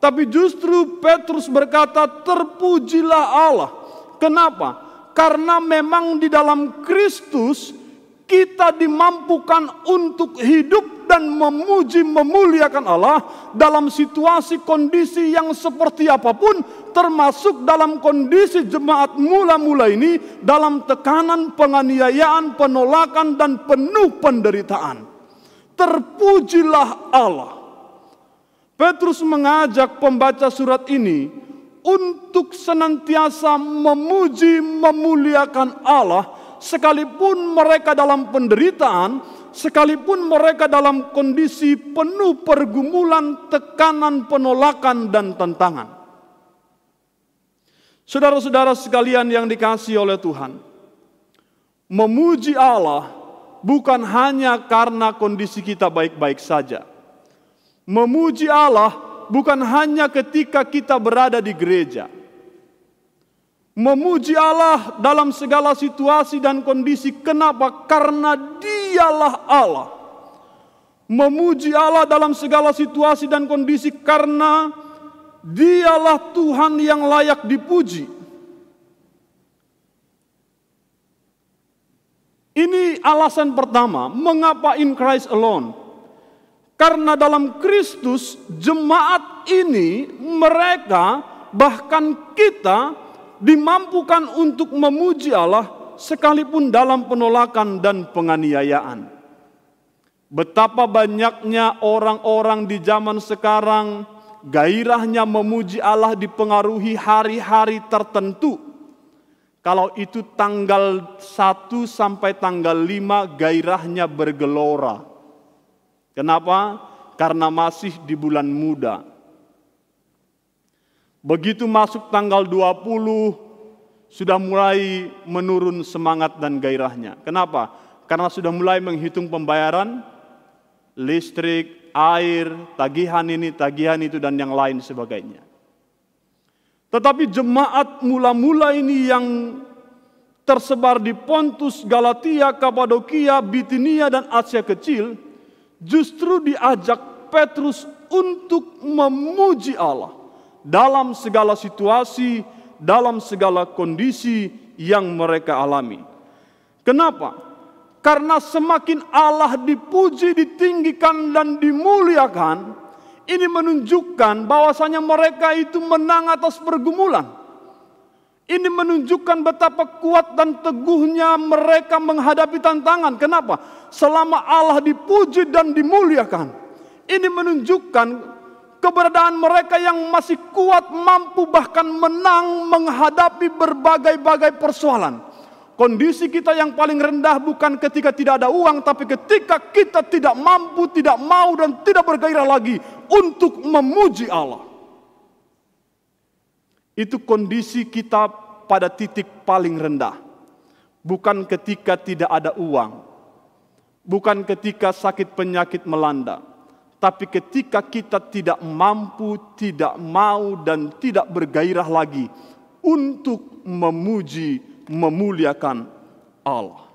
Tapi justru Petrus berkata, terpujilah Allah. Kenapa? Karena memang di dalam Kristus kita dimampukan untuk hidup dan memuji, memuliakan Allah dalam situasi kondisi yang seperti apapun, termasuk dalam kondisi jemaat mula-mula ini dalam tekanan, penganiayaan, penolakan, dan penuh penderitaan. Terpujilah Allah. Petrus mengajak pembaca surat ini untuk senantiasa memuji, memuliakan Allah, sekalipun mereka dalam penderitaan, sekalipun mereka dalam kondisi penuh pergumulan, tekanan, penolakan, dan tantangan. Saudara-saudara sekalian yang dikasihi oleh Tuhan, memuji Allah bukan hanya karena kondisi kita baik-baik saja. Memuji Allah bukan hanya ketika kita berada di gereja. Memuji Allah dalam segala situasi dan kondisi. Kenapa? Karena Dialah Allah. Memuji Allah dalam segala situasi dan kondisi karena Dialah Tuhan yang layak dipuji. Ini alasan pertama, mengapa in Christ alone? Karena dalam Kristus, jemaat ini, mereka, bahkan kita, dimampukan untuk memuji Allah sekalipun dalam penolakan dan penganiayaan. Betapa banyaknya orang-orang di zaman sekarang, gairahnya memuji Allah dipengaruhi hari-hari tertentu. Kalau itu tanggal 1 sampai tanggal 5 gairahnya bergelora. Kenapa? Karena masih di bulan muda. Begitu masuk tanggal 20 sudah mulai menurun semangat dan gairahnya. Kenapa? Karena sudah mulai menghitung pembayaran listrik, air, tagihan ini, tagihan itu dan yang lain sebagainya. Tetapi jemaat mula-mula ini yang tersebar di Pontus, Galatia, Kapadokia, Bitinia, dan Asia Kecil, justru diajak Petrus untuk memuji Allah dalam segala situasi, dalam segala kondisi yang mereka alami. Kenapa? Karena semakin Allah dipuji, ditinggikan, dan dimuliakan, ini menunjukkan bahwasanya mereka itu menang atas pergumulan. Ini menunjukkan betapa kuat dan teguhnya mereka menghadapi tantangan. Kenapa? Selama Allah dipuji dan dimuliakan, ini menunjukkan keberadaan mereka yang masih kuat, mampu bahkan menang menghadapi berbagai-bagai persoalan. Kondisi kita yang paling rendah bukan ketika tidak ada uang, tapi ketika kita tidak mampu, tidak mau, dan tidak bergairah lagi untuk memuji Allah. Itu kondisi kita pada titik paling rendah. Bukan ketika tidak ada uang, bukan ketika sakit penyakit melanda, tapi ketika kita tidak mampu, tidak mau, dan tidak bergairah lagi untuk memuji, memuliakan Allah.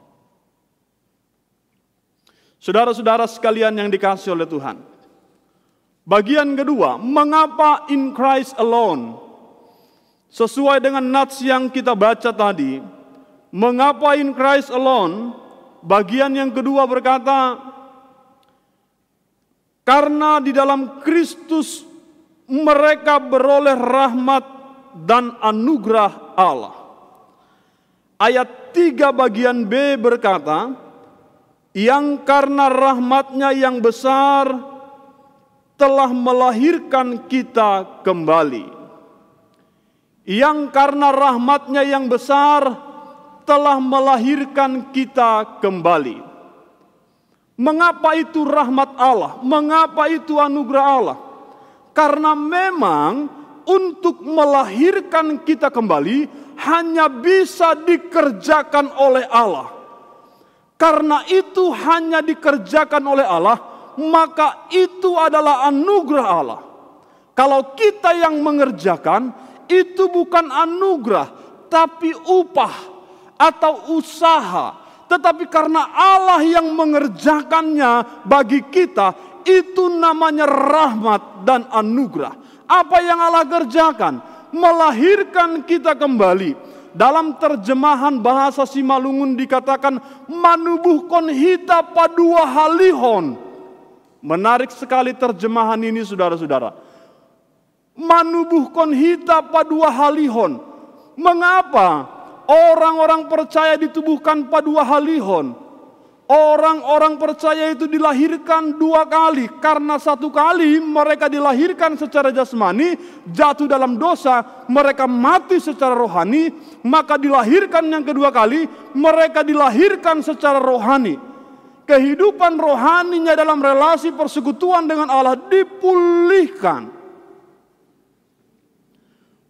Saudara-saudara sekalian yang dikasihi oleh Tuhan, bagian kedua, mengapa in Christ alone? Sesuai dengan nats yang kita baca tadi, mengapa in Christ alone? Bagian yang kedua berkata, karena di dalam Kristus mereka beroleh rahmat dan anugerah Allah. Ayat 3 bagian B berkata, yang karena rahmatnya yang besar telah melahirkan kita kembali. Yang karena rahmatnya yang besar telah melahirkan kita kembali. Mengapa itu rahmat Allah? Mengapa itu anugerah Allah? Karena memang untuk melahirkan kita kembali hanya bisa dikerjakan oleh Allah. Karena itu hanya dikerjakan oleh Allah, maka itu adalah anugerah Allah. Kalau kita yang mengerjakan, itu bukan anugerah, tapi upah atau usaha. Tetapi karena Allah yang mengerjakannya bagi kita, itu namanya rahmat dan anugerah. Apa yang Allah kerjakan? Melahirkan kita kembali. Dalam terjemahan bahasa Simalungun dikatakan manubuhkon hita padua halihon. Menarik sekali terjemahan ini saudara-saudara. Manubuhkon hita padua halihon. Mengapa orang-orang percaya ditubuhkan padua halihon? Orang-orang percaya itu dilahirkan 2 kali. Karena 1 kali mereka dilahirkan secara jasmani, jatuh dalam dosa, mereka mati secara rohani. Maka dilahirkan yang kedua kali, mereka dilahirkan secara rohani. Kehidupan rohaninya dalam relasi persekutuan dengan Allah dipulihkan.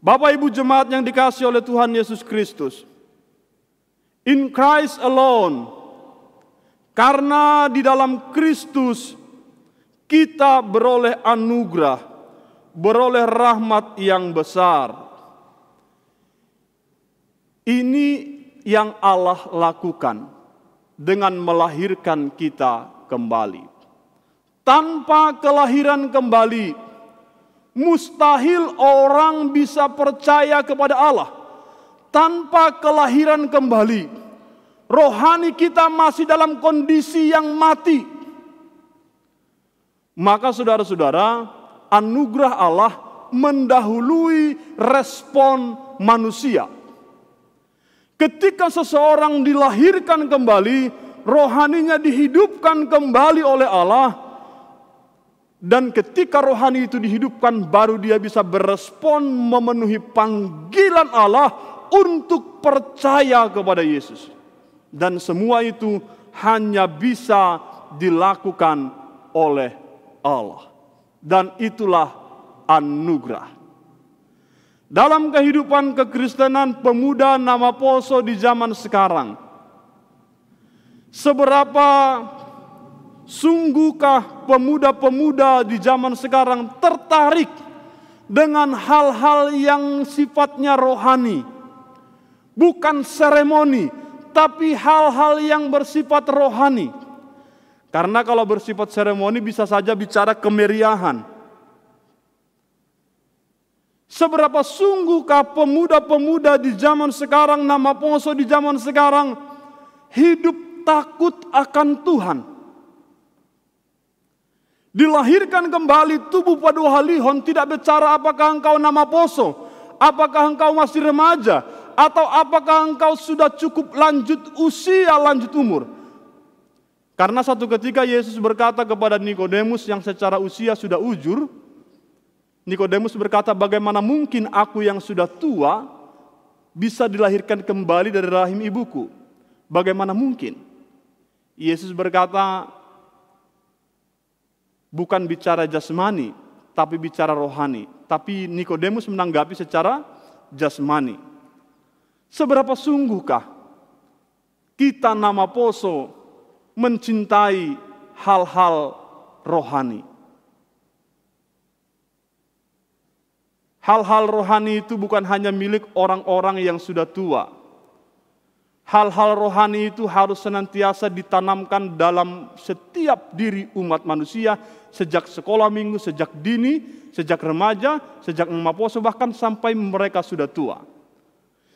Bapak Ibu jemaat yang dikasihi oleh Tuhan Yesus Kristus, in Christ alone, karena di dalam Kristus kita beroleh anugerah, beroleh rahmat yang besar. Ini yang Allah lakukan dengan melahirkan kita kembali. Tanpa kelahiran kembali, mustahil orang bisa percaya kepada Allah. Tanpa kelahiran kembali, rohani kita masih dalam kondisi yang mati, maka saudara-saudara, anugerah Allah mendahului respon manusia. Ketika seseorang dilahirkan kembali, rohaninya dihidupkan kembali oleh Allah, dan ketika rohani itu dihidupkan, baru dia bisa berespon memenuhi panggilan Allah untuk percaya kepada Yesus. Dan semua itu hanya bisa dilakukan oleh Allah. Dan itulah anugerah. Dalam kehidupan kekristenan pemuda nama Poso di zaman sekarang, seberapa sungguhkah pemuda-pemuda di zaman sekarang tertarik dengan hal-hal yang sifatnya rohani, bukan seremoni, tapi hal-hal yang bersifat rohani. Karena kalau bersifat seremoni bisa saja bicara kemeriahan. Seberapa sungguhkah pemuda-pemuda di zaman sekarang, nama Poso di zaman sekarang, hidup takut akan Tuhan. Dilahirkan kembali tubuh Paduahalihon tidak bicara apakah engkau nama Poso, apakah engkau masih remaja, atau apakah engkau sudah cukup lanjut usia, lanjut umur. Karena satu ketika Yesus berkata kepada Nikodemus yang secara usia sudah ujur, Nikodemus berkata, bagaimana mungkin aku yang sudah tua bisa dilahirkan kembali dari rahim ibuku? Bagaimana mungkin? Yesus berkata, bukan bicara jasmani, tapi bicara rohani. Tapi Nikodemus menanggapi secara jasmani. Seberapa sungguhkah kita nama Poso mencintai hal-hal rohani? Hal-hal rohani itu bukan hanya milik orang-orang yang sudah tua. Hal-hal rohani itu harus senantiasa ditanamkan dalam setiap diri umat manusia, sejak sekolah minggu, sejak dini, sejak remaja, sejak nama Poso, bahkan sampai mereka sudah tua.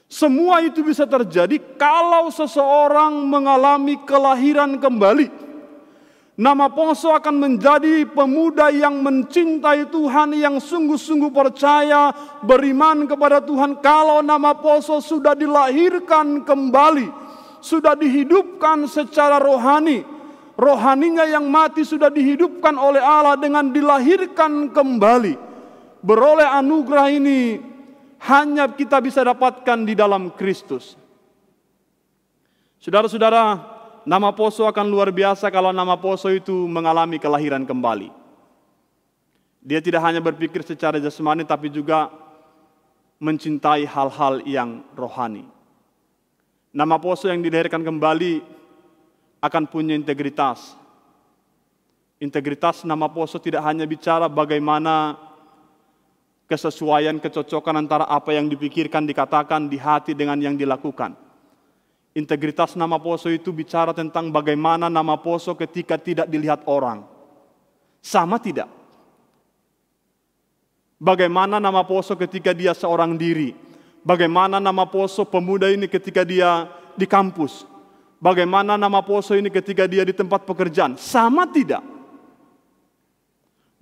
Semua itu bisa terjadi kalau seseorang mengalami kelahiran kembali. Nama Poso akan menjadi pemuda yang mencintai Tuhan, yang sungguh-sungguh percaya, beriman kepada Tuhan. Kalau nama Poso sudah dilahirkan kembali, sudah dihidupkan secara rohani, rohaninya yang mati sudah dihidupkan oleh Allah dengan dilahirkan kembali. Beroleh anugerah ini hanya kita bisa dapatkan di dalam Kristus. Saudara-saudara, nama Poso akan luar biasa kalau nama Poso itu mengalami kelahiran kembali. Dia tidak hanya berpikir secara jasmani, tapi juga mencintai hal-hal yang rohani. Nama Poso yang dilahirkan kembali akan punya integritas. Integritas nama Poso tidak hanya bicara bagaimana kesesuaian, kecocokan antara apa yang dipikirkan, dikatakan di hati dengan yang dilakukan. Integritas nama Poso itu bicara tentang bagaimana nama Poso ketika tidak dilihat orang. Sama tidak? Bagaimana nama Poso ketika dia seorang diri? Bagaimana nama Poso pemuda ini ketika dia di kampus? Bagaimana nama Poso ini ketika dia di tempat pekerjaan? Sama tidak?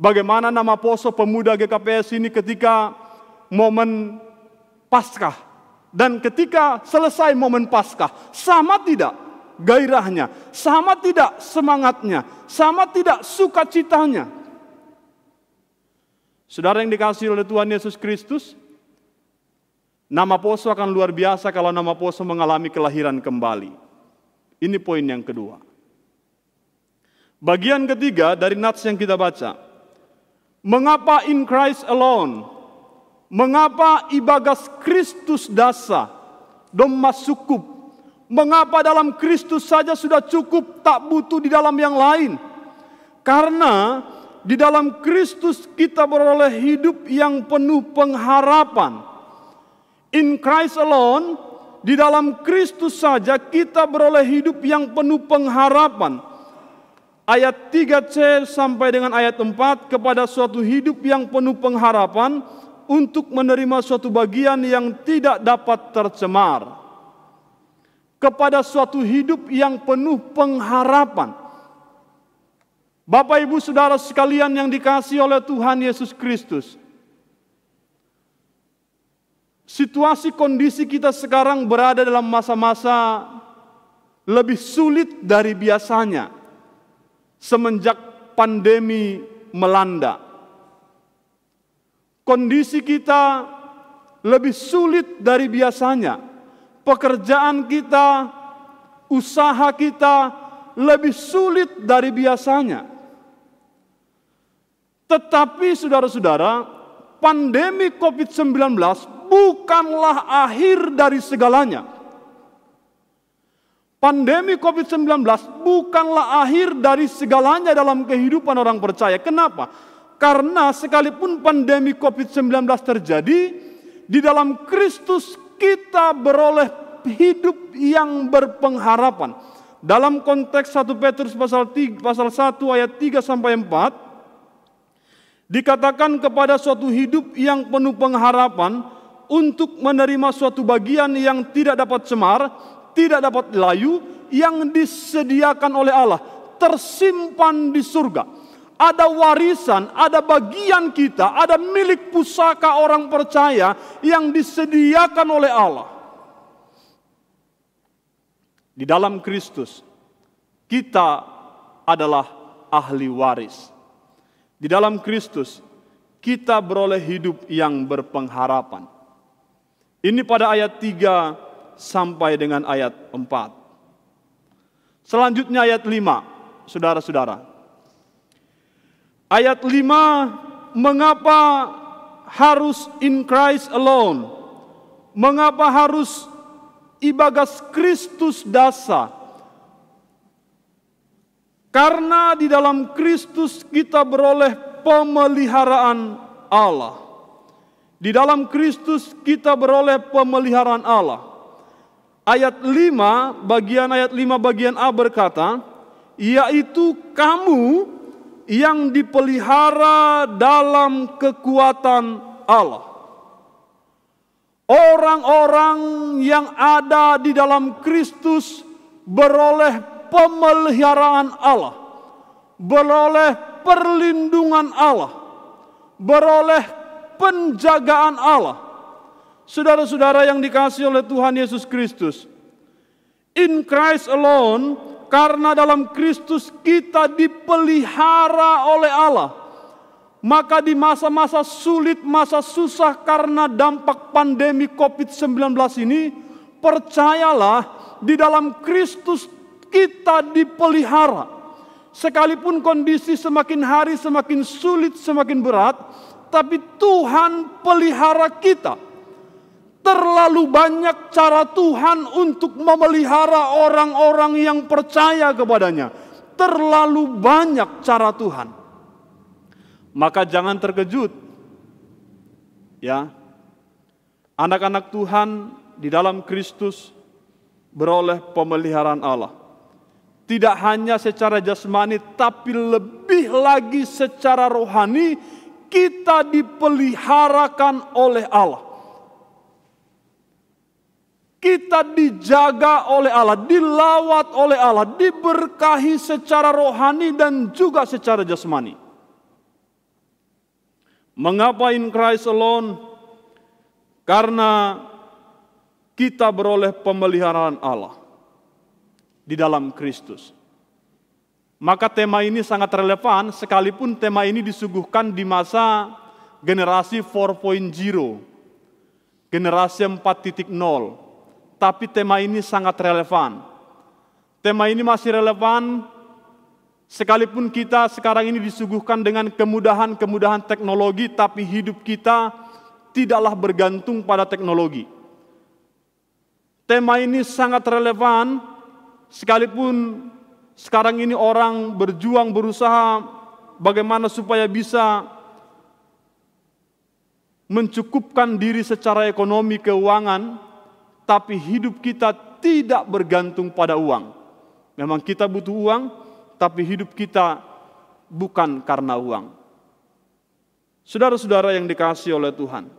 Bagaimana nama Poso pemuda GKPS ini ketika momen Paskah? Dan ketika selesai momen Paskah, sama tidak gairahnya, sama tidak semangatnya, sama tidak sukacitanya. Saudara yang dikasihi oleh Tuhan Yesus Kristus, nama Poso akan luar biasa kalau nama Poso mengalami kelahiran kembali. Ini poin yang kedua. Bagian ketiga dari nats yang kita baca. Mengapa in Christ alone? Mengapa ibagas Kristus dasa, domma cukup? Mengapa dalam Kristus saja sudah cukup, tak butuh di dalam yang lain? Karena di dalam Kristus kita beroleh hidup yang penuh pengharapan. In Christ alone, di dalam Kristus saja kita beroleh hidup yang penuh pengharapan. Ayat 3c sampai dengan ayat 4, kepada suatu hidup yang penuh pengharapan, untuk menerima suatu bagian yang tidak dapat tercemar. kepada suatu hidup yang penuh pengharapan. Bapak, Ibu, Saudara sekalian yang dikasihi oleh Tuhan Yesus Kristus, situasi kondisi kita sekarang berada dalam masa-masa lebih sulit dari biasanya semenjak pandemi melanda. Kondisi kita lebih sulit dari biasanya. Pekerjaan kita, usaha kita lebih sulit dari biasanya. Tetapi saudara-saudara, pandemi COVID-19 bukanlah akhir dari segalanya. Pandemi COVID-19 bukanlah akhir dari segalanya dalam kehidupan orang percaya. Kenapa? Karena sekalipun pandemi COVID-19 terjadi, di dalam Kristus kita beroleh hidup yang berpengharapan. Dalam konteks 1 Petrus pasal 1 ayat 3 sampai 4, dikatakan kepada suatu hidup yang penuh pengharapan untuk menerima suatu bagian yang tidak dapat cemar, tidak dapat layu, yang disediakan oleh Allah, tersimpan di surga. Ada warisan, ada bagian kita, ada milik pusaka orang percaya yang disediakan oleh Allah. Di dalam Kristus, kita adalah ahli waris. Di dalam Kristus, kita beroleh hidup yang berpengharapan. Ini pada ayat 3 sampai dengan ayat 4. Selanjutnya ayat 5, saudara-saudara. Ayat 5, mengapa harus in Christ alone? Mengapa harus ibagas Kristus dasa? Karena di dalam Kristus kita beroleh pemeliharaan Allah. Di dalam Kristus kita beroleh pemeliharaan Allah. Ayat 5, bagian A berkata, yaitu kamu yang dipelihara dalam kekuatan Allah. Orang-orang yang ada di dalam Kristus beroleh pemeliharaan Allah, beroleh perlindungan Allah, beroleh penjagaan Allah. Saudara-saudara yang dikasihi oleh Tuhan Yesus Kristus, in Christ alone, karena dalam Kristus kita dipelihara oleh Allah. Maka di masa-masa sulit, masa susah karena dampak pandemi COVID-19 ini, percayalah di dalam Kristus kita dipelihara. Sekalipun kondisi semakin hari semakin sulit, semakin berat, tapi Tuhan pelihara kita. Terlalu banyak cara Tuhan untuk memelihara orang-orang yang percaya kepadanya. Terlalu banyak cara Tuhan. Maka jangan terkejut. Ya. Anak-anak Tuhan di dalam Kristus beroleh pemeliharaan Allah. Tidak hanya secara jasmani, tapi lebih lagi secara rohani, kita dipeliharakan oleh Allah. Kita dijaga oleh Allah, dilawat oleh Allah, diberkahi secara rohani dan juga secara jasmani. Mengapa in Christ alone? Karena kita beroleh pemeliharaan Allah di dalam Kristus. Maka tema ini sangat relevan sekalipun tema ini disuguhkan di masa generasi 4.0, generasi 4.0. Tapi tema ini sangat relevan. Tema ini masih relevan sekalipun kita sekarang ini disuguhkan dengan kemudahan-kemudahan teknologi, tapi hidup kita tidaklah bergantung pada teknologi. Tema ini sangat relevan sekalipun sekarang ini orang berjuang, berusaha bagaimana supaya bisa mencukupkan diri secara ekonomi, keuangan, tapi hidup kita tidak bergantung pada uang. Memang kita butuh uang, tapi hidup kita bukan karena uang. Saudara-saudara yang dikasihi oleh Tuhan,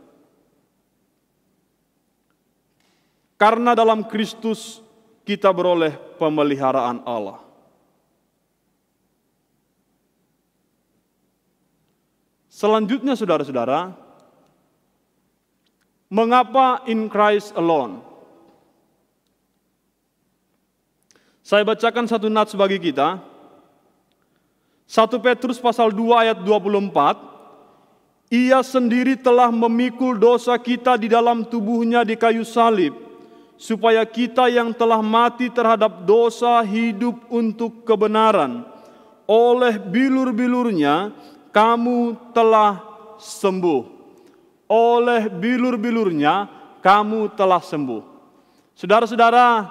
karena dalam Kristus kita beroleh pemeliharaan Allah. Selanjutnya saudara-saudara, mengapa in Christ alone? Saya bacakan satu nats bagi kita. 1 Petrus pasal 2 ayat 24. Ia sendiri telah memikul dosa kita di dalam tubuhnya di kayu salib, supaya kita yang telah mati terhadap dosa hidup untuk kebenaran. Oleh bilur-bilurnya kamu telah sembuh. Oleh bilur-bilurnya kamu telah sembuh. Saudara-saudara,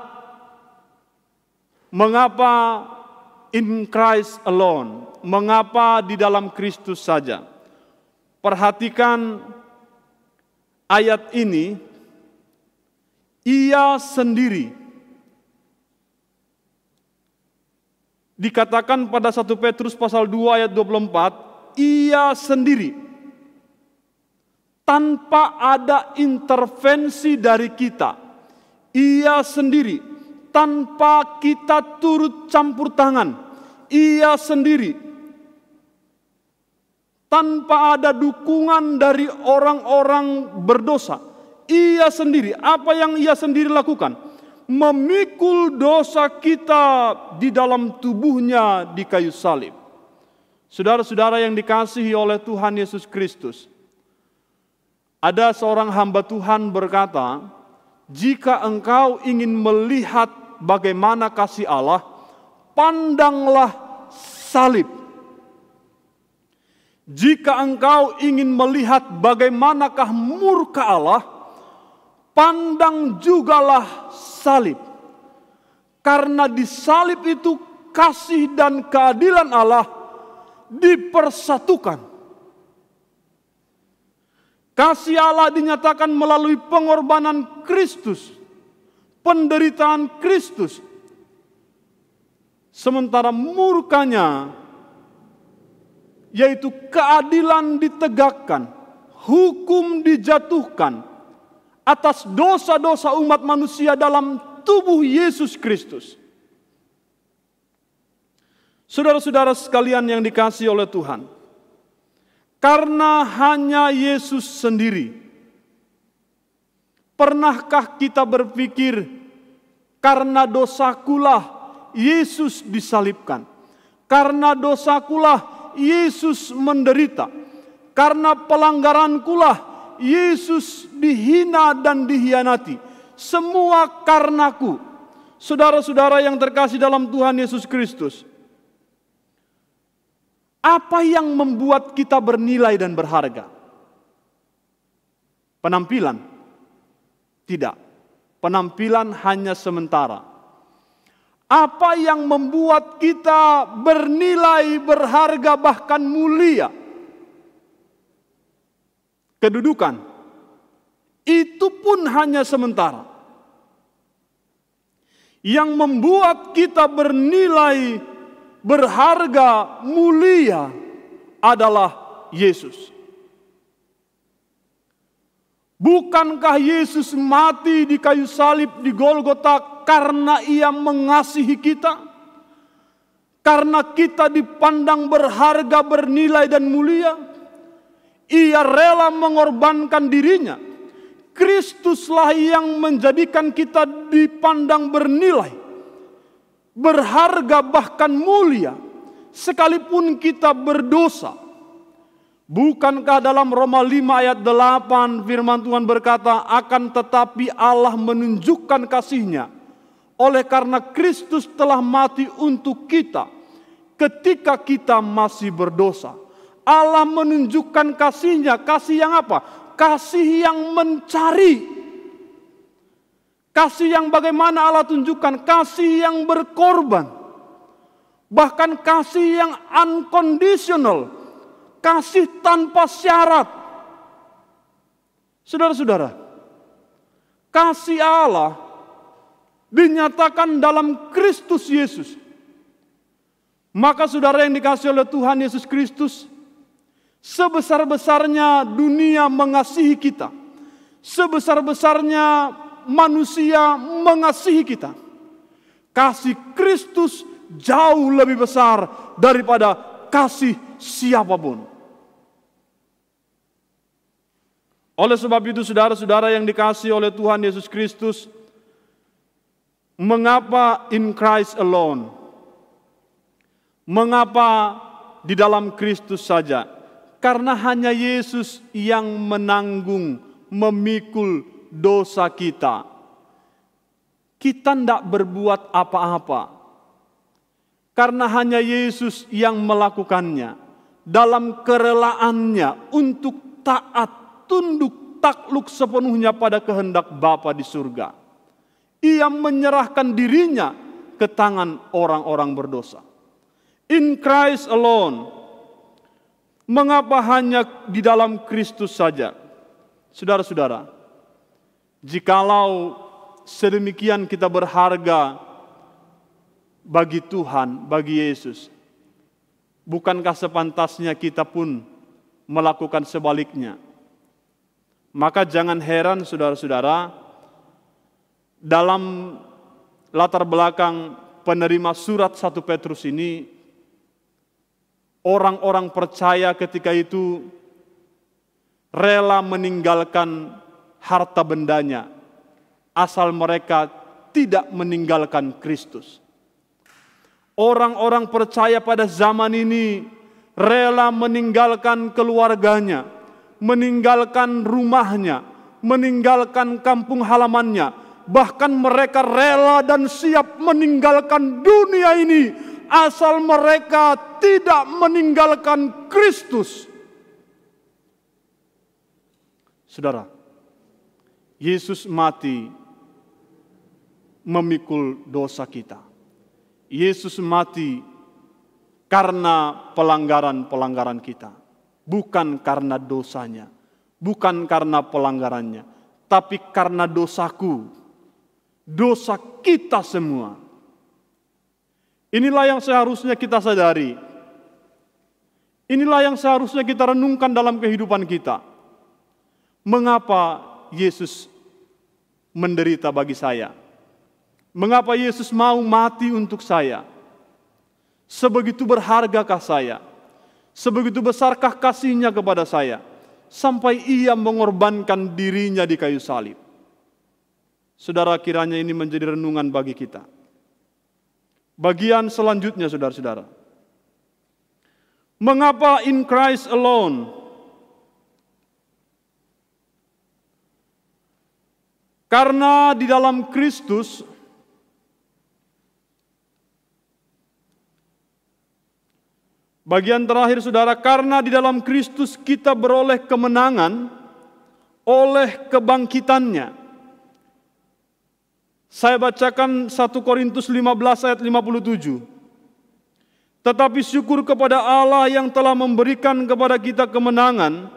mengapa in Christ alone? Mengapa di dalam Kristus saja? Perhatikan ayat ini. Ia sendiri dikatakan pada 1 Petrus pasal 2 ayat 24, ia sendiri tanpa ada intervensi dari kita. Ia sendiri tanpa kita turut campur tangan. Ia sendiri tanpa ada dukungan dari orang-orang berdosa. Ia sendiri, apa yang ia sendiri lakukan? Memikul dosa kita di dalam tubuhnya di kayu salib. Saudara-saudara yang dikasihi oleh Tuhan Yesus Kristus, ada seorang hamba Tuhan berkata, jika engkau ingin melihat bagaimana kasih Allah, pandanglah salib. Jika engkau ingin melihat bagaimanakah murka Allah, pandang jugalah salib. Karena di salib itu kasih dan keadilan Allah dipersatukan. Kasih Allah dinyatakan melalui pengorbanan Kristus, penderitaan Kristus. Sementara murkanya, yaitu keadilan ditegakkan, hukum dijatuhkan atas dosa-dosa umat manusia dalam tubuh Yesus Kristus. Saudara-saudara sekalian yang dikasihi oleh Tuhan, karena hanya Yesus sendiri, pernahkah kita berpikir karena dosakulah Yesus disalibkan, karena dosakulah Yesus menderita, karena pelanggarankulah Yesus dihina dan dihianati. Semua karenaku. Saudara-saudara yang terkasih dalam Tuhan Yesus Kristus, apa yang membuat kita bernilai dan berharga? Penampilan? Tidak. Penampilan hanya sementara. Apa yang membuat kita bernilai, berharga, bahkan mulia? Kedudukan. Itu pun hanya sementara. Yang membuat kita bernilai, berharga, mulia adalah Yesus. Bukankah Yesus mati di kayu salib di Golgota karena ia mengasihi kita? Karena kita dipandang berharga, bernilai dan mulia. Ia rela mengorbankan dirinya. Kristuslah yang menjadikan kita dipandang bernilai, berharga bahkan mulia, sekalipun kita berdosa. Bukankah dalam Roma 5 ayat 8 firman Tuhan berkata, akan tetapi Allah menunjukkan kasih-Nya oleh karena Kristus telah mati untuk kita ketika kita masih berdosa. Allah menunjukkan kasih-Nya, kasih yang apa? Kasih yang mencari. Kasih yang bagaimana Allah tunjukkan? Kasih yang berkorban. Bahkan kasih yang unconditional. Kasih tanpa syarat. Saudara-saudara, kasih Allah dinyatakan dalam Kristus Yesus. Maka saudara yang dikasihi oleh Tuhan Yesus Kristus, sebesar-besarnya dunia mengasihi kita, sebesar-besarnya manusia mengasihi kita, Kasih Kristus jauh lebih besar daripada kasih siapapun. Oleh sebab itu saudara-saudara yang dikasihi oleh Tuhan Yesus Kristus, mengapa in Christ alone? Mengapa di dalam Kristus saja? Karena hanya Yesus yang menanggung, memikul dosa kita. Kita tidak berbuat apa-apa. Karena hanya Yesus yang melakukannya. Dalam kerelaannya untuk taat, tunduk, takluk sepenuhnya pada kehendak Bapa di surga. Ia menyerahkan dirinya ke tangan orang-orang berdosa. In Christ alone. Mengapa hanya di dalam Kristus saja? Saudara-saudara, jikalau sedemikian kita berharga bagi Tuhan, bagi Yesus, bukankah sepantasnya kita pun melakukan sebaliknya? Maka jangan heran saudara-saudara, dalam latar belakang penerima surat 1 Petrus ini, orang-orang percaya ketika itu rela meninggalkan harta bendanya, asal mereka tidak meninggalkan Kristus. Orang-orang percaya pada zaman ini rela meninggalkan keluarganya, meninggalkan rumahnya, meninggalkan kampung halamannya. Bahkan mereka rela dan siap meninggalkan dunia ini, asal mereka tidak meninggalkan Kristus. Saudara, Yesus mati memikul dosa kita. Yesus mati karena pelanggaran-pelanggaran kita. Bukan karena dosanya, bukan karena pelanggarannya, tapi karena dosaku, dosa kita semua. Inilah yang seharusnya kita sadari. Inilah yang seharusnya kita renungkan dalam kehidupan kita. Mengapa Yesus menderita bagi saya? Mengapa Yesus mau mati untuk saya? Sebegitu berhargakah saya? Sebegitu besarkah kasih-Nya kepada saya? Sampai Ia mengorbankan dirinya di kayu salib. Saudara, kiranya ini menjadi renungan bagi kita. Bagian selanjutnya saudara-saudara. Mengapa in Christ alone? Karena di dalam Kristus bagian terakhir saudara, karena di dalam Kristus kita beroleh kemenangan oleh kebangkitannya. Saya bacakan 1 Korintus 15 ayat 57. Tetapi syukur kepada Allah yang telah memberikan kepada kita kemenangan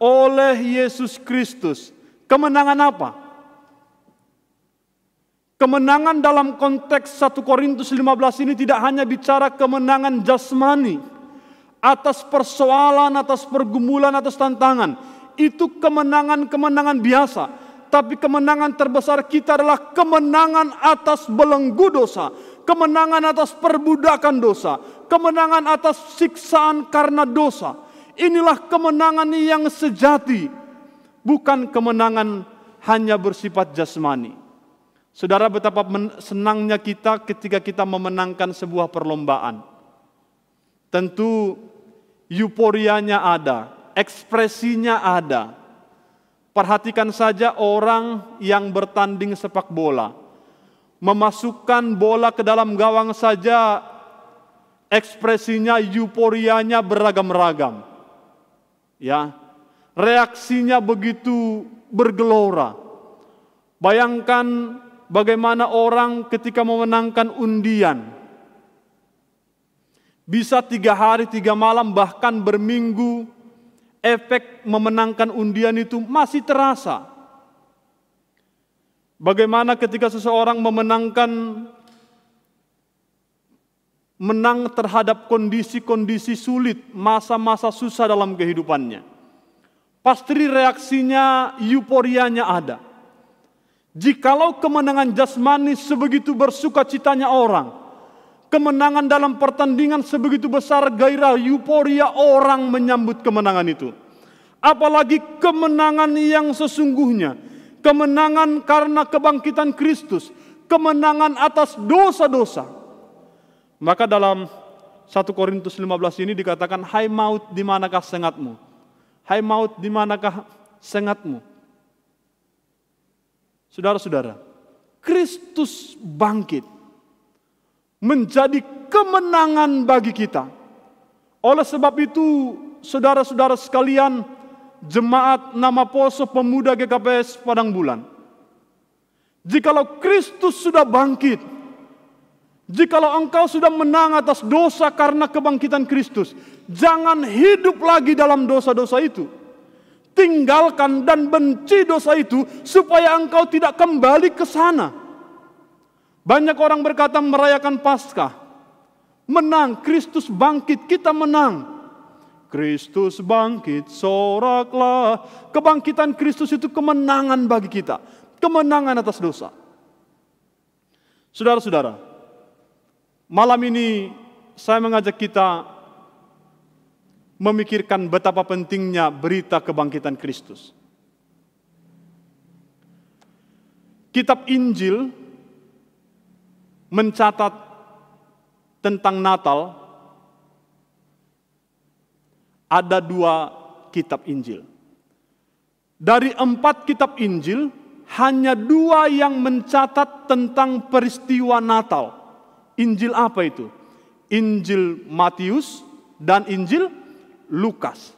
oleh Yesus Kristus. Kemenangan apa? Kemenangan dalam konteks 1 Korintus 15 ini tidak hanya bicara kemenangan jasmani atas persoalan, atas pergumulan, atas tantangan. Itu kemenangan-kemenangan biasa. Tapi kemenangan terbesar kita adalah kemenangan atas belenggu dosa. Kemenangan atas perbudakan dosa. Kemenangan atas siksaan karena dosa. Inilah kemenangan yang sejati. Bukan kemenangan hanya bersifat jasmani. Saudara, betapa senangnya kita ketika kita memenangkan sebuah perlombaan. Tentu euforianya ada, ekspresinya ada. Perhatikan saja orang yang bertanding sepak bola. Memasukkan bola ke dalam gawang saja, ekspresinya, euforianya beragam-ragam. Ya, reaksinya begitu bergelora. Bayangkan bagaimana orang ketika memenangkan undian. Bisa 3 hari 3 malam bahkan berminggu, efek memenangkan undian itu masih terasa. Bagaimana ketika seseorang menang terhadap kondisi-kondisi sulit, masa-masa susah dalam kehidupannya. Pasti reaksinya, euforianya ada. Jikalau kemenangan jasmani sebegitu bersukacitanya orang, kemenangan dalam pertandingan sebegitu besar gairah euforia orang menyambut kemenangan itu. Apalagi kemenangan yang sesungguhnya, kemenangan karena kebangkitan Kristus, kemenangan atas dosa-dosa. Maka dalam 1 Korintus 15 ini dikatakan, hai maut, di manakah sengatmu? Hai maut, di manakah sengatmu? Saudara-saudara, Kristus bangkit menjadi kemenangan bagi kita. Oleh sebab itu, saudara-saudara sekalian, jemaat nama Poso Pemuda GKPS Padang Bulan, jikalau Kristus sudah bangkit, jikalau engkau sudah menang atas dosa karena kebangkitan Kristus, jangan hidup lagi dalam dosa-dosa itu. Tinggalkan dan benci dosa itu supaya engkau tidak kembali ke sana. Banyak orang berkata merayakan Paskah, menang, Kristus bangkit, kita menang. Kristus bangkit, soraklah. Kebangkitan Kristus itu kemenangan bagi kita, kemenangan atas dosa. Saudara-saudara, malam ini saya mengajak kita memikirkan betapa pentingnya berita kebangkitan Kristus. Kitab Injil mencatat tentang Natal, ada 2 kitab Injil. Dari 4 kitab Injil, hanya 2 yang mencatat tentang peristiwa Natal. Injil apa itu? Injil Matius dan Injil Lukas.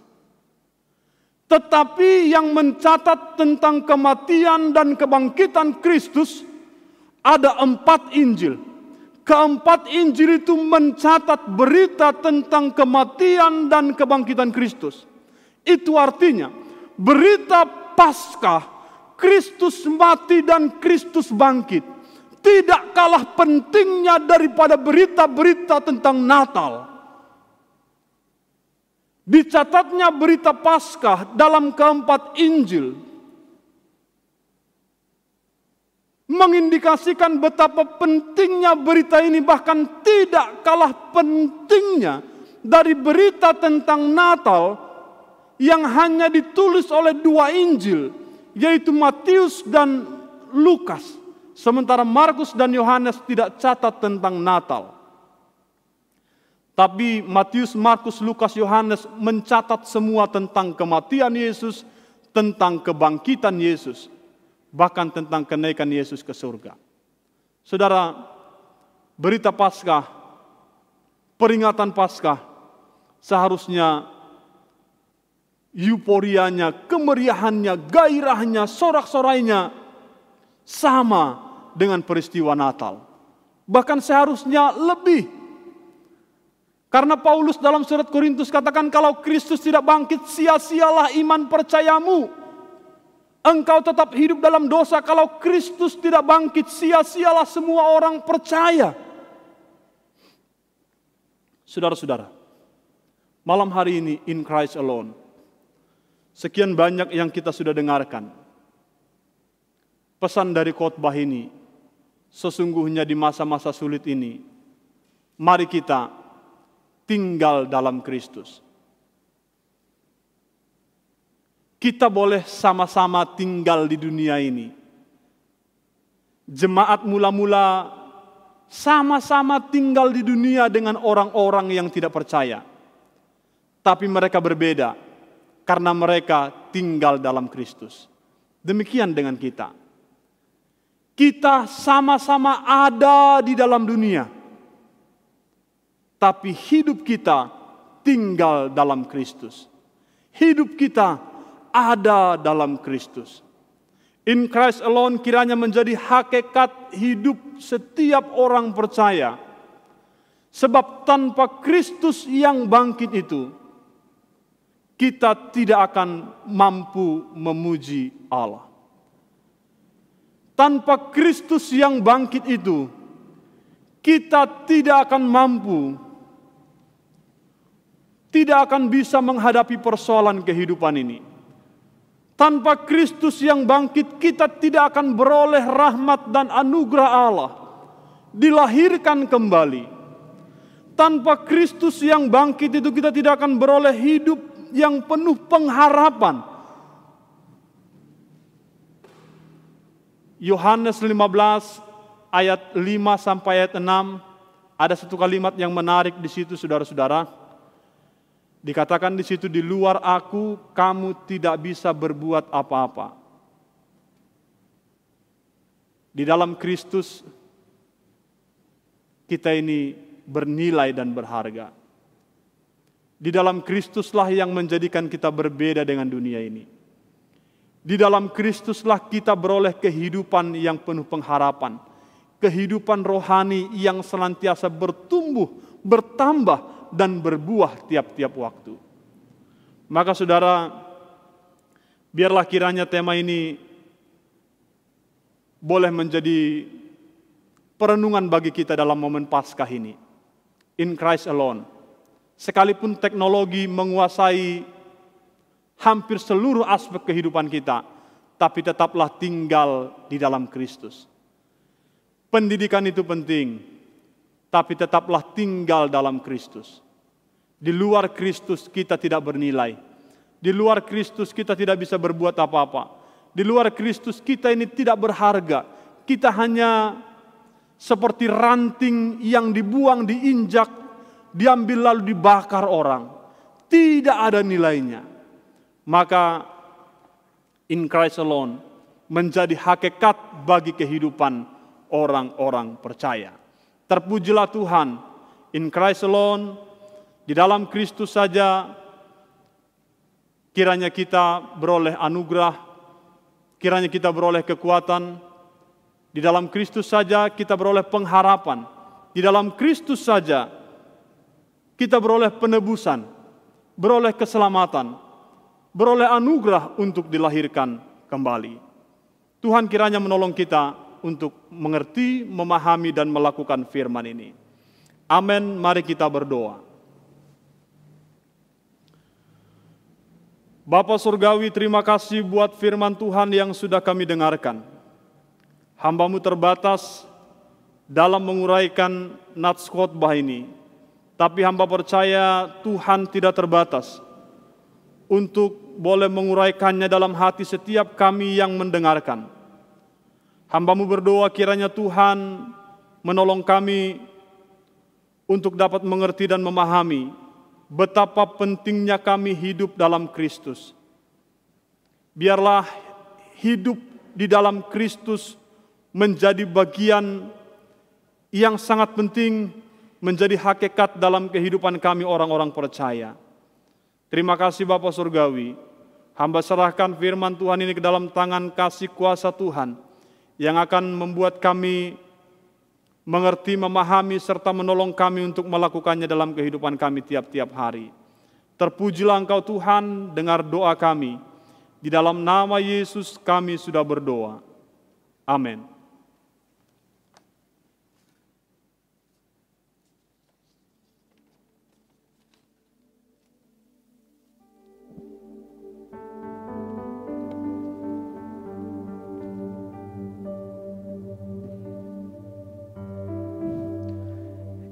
Tetapi yang mencatat tentang kematian dan kebangkitan Kristus ada 4 Injil. Keempat Injil itu mencatat berita tentang kematian dan kebangkitan Kristus. Itu artinya berita Paskah, Kristus mati dan Kristus bangkit, tidak kalah pentingnya daripada berita-berita tentang Natal. Dicatatnya berita Paskah dalam keempat Injil mengindikasikan betapa pentingnya berita ini, bahkan tidak kalah pentingnya dari berita tentang Natal yang hanya ditulis oleh 2 Injil, yaitu Matius dan Lukas. Sementara Markus dan Yohanes tidak catat tentang Natal. Tapi Matius, Markus, Lukas, Yohanes mencatat semua tentang kematian Yesus, tentang kebangkitan Yesus, bahkan tentang kenaikan Yesus ke surga. Saudara, berita Paskah, peringatan Paskah, seharusnya euforianya, kemeriahannya, gairahnya, sorak-sorainya sama dengan peristiwa Natal. Bahkan seharusnya lebih. Karena Paulus dalam surat Korintus katakan, kalau Kristus tidak bangkit, sia-sialah iman percayamu. Engkau tetap hidup dalam dosa. Kalau Kristus tidak bangkit, sia-sialah semua orang percaya. Saudara-saudara, malam hari ini in Christ alone, sekian banyak yang kita sudah dengarkan. Pesan dari khotbah ini, sesungguhnya di masa-masa sulit ini, mari kita tinggal dalam Kristus. Kita boleh sama-sama tinggal di dunia ini. Jemaat mula-mula sama-sama tinggal di dunia dengan orang-orang yang tidak percaya. Tapi mereka berbeda karena mereka tinggal dalam Kristus. Demikian dengan kita. Kita sama-sama ada di dalam dunia. Tapi hidup kita tinggal dalam Kristus. Hidup kita ada dalam Kristus. In Christ alone kiranya menjadi hakikat hidup setiap orang percaya. Sebab tanpa Kristus yang bangkit itu, kita tidak akan mampu memuji Allah. Tanpa Kristus yang bangkit itu, kita tidak akan mampu, tidak akan bisa menghadapi persoalan kehidupan ini. Tanpa Kristus yang bangkit, kita tidak akan beroleh rahmat dan anugerah Allah, dilahirkan kembali. Tanpa Kristus yang bangkit itu kita tidak akan beroleh hidup yang penuh pengharapan. Yohanes 15 ayat 5 sampai ayat 6, ada satu kalimat yang menarik di situ, saudara-saudara. Dikatakan di situ, di luar aku kamu tidak bisa berbuat apa-apa. Di dalam Kristus kita ini bernilai dan berharga. Di dalam Kristuslah yang menjadikan kita berbeda dengan dunia ini. Di dalam Kristuslah kita beroleh kehidupan yang penuh pengharapan. Kehidupan rohani yang senantiasa bertumbuh, bertambah, dan berbuah tiap-tiap waktu. Maka saudara, biarlah kiranya tema ini boleh menjadi perenungan bagi kita dalam momen Paskah ini. In Christ alone. Sekalipun teknologi menguasai hampir seluruh aspek kehidupan kita, tapi tetaplah tinggal di dalam Kristus. Pendidikan itu penting, tapi tetaplah tinggal dalam Kristus. Di luar Kristus kita tidak bernilai. Di luar Kristus kita tidak bisa berbuat apa-apa. Di luar Kristus kita ini tidak berharga. Kita hanya seperti ranting yang dibuang, diinjak, diambil lalu dibakar orang. Tidak ada nilainya. Maka in Christ alone menjadi hakikat bagi kehidupan orang-orang percaya. Terpujilah Tuhan, in Christ alone, di dalam Kristus saja kiranya kita beroleh anugerah, kiranya kita beroleh kekuatan, di dalam Kristus saja kita beroleh pengharapan, di dalam Kristus saja kita beroleh penebusan, beroleh keselamatan, beroleh anugerah untuk dilahirkan kembali. Tuhan kiranya menolong kita untuk mengerti, memahami, dan melakukan firman ini. Amin, mari kita berdoa. Bapa Surgawi, terima kasih buat firman Tuhan yang sudah kami dengarkan. Hamba-Mu terbatas dalam menguraikan nats khotbah ini, tapi hamba percaya Tuhan tidak terbatas untuk boleh menguraikannya dalam hati setiap kami yang mendengarkan. Hamba-Mu berdoa kiranya Tuhan menolong kami untuk dapat mengerti dan memahami betapa pentingnya kami hidup dalam Kristus. Biarlah hidup di dalam Kristus menjadi bagian yang sangat penting, menjadi hakikat dalam kehidupan kami orang-orang percaya. Terima kasih Bapa Surgawi. Hamba serahkan firman Tuhan ini ke dalam tangan kasih kuasa Tuhan, yang akan membuat kami mengerti, memahami, serta menolong kami untuk melakukannya dalam kehidupan kami tiap-tiap hari. Terpujilah Engkau Tuhan, dengar doa kami. Di dalam nama Yesus kami sudah berdoa. Amin.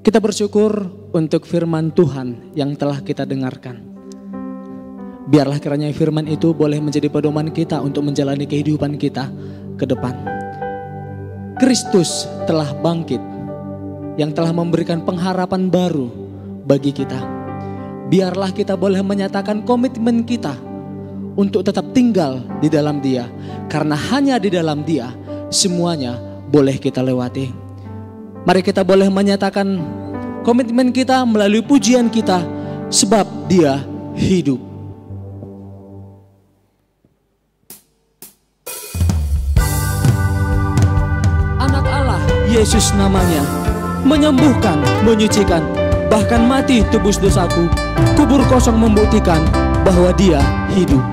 Kita bersyukur untuk firman Tuhan yang telah kita dengarkan. Biarlah kiranya firman itu boleh menjadi pedoman kita untuk menjalani kehidupan kita ke depan. Kristus telah bangkit, yang telah memberikan pengharapan baru bagi kita. Biarlah kita boleh menyatakan komitmen kita untuk tetap tinggal di dalam Dia, karena hanya di dalam Dia semuanya boleh kita lewati. Mari kita boleh menyatakan komitmen kita melalui pujian kita, sebab Dia hidup. Anak Allah, Yesus namanya, menyembuhkan, menyucikan, bahkan mati tebus dosaku, kubur kosong membuktikan bahwa Dia hidup.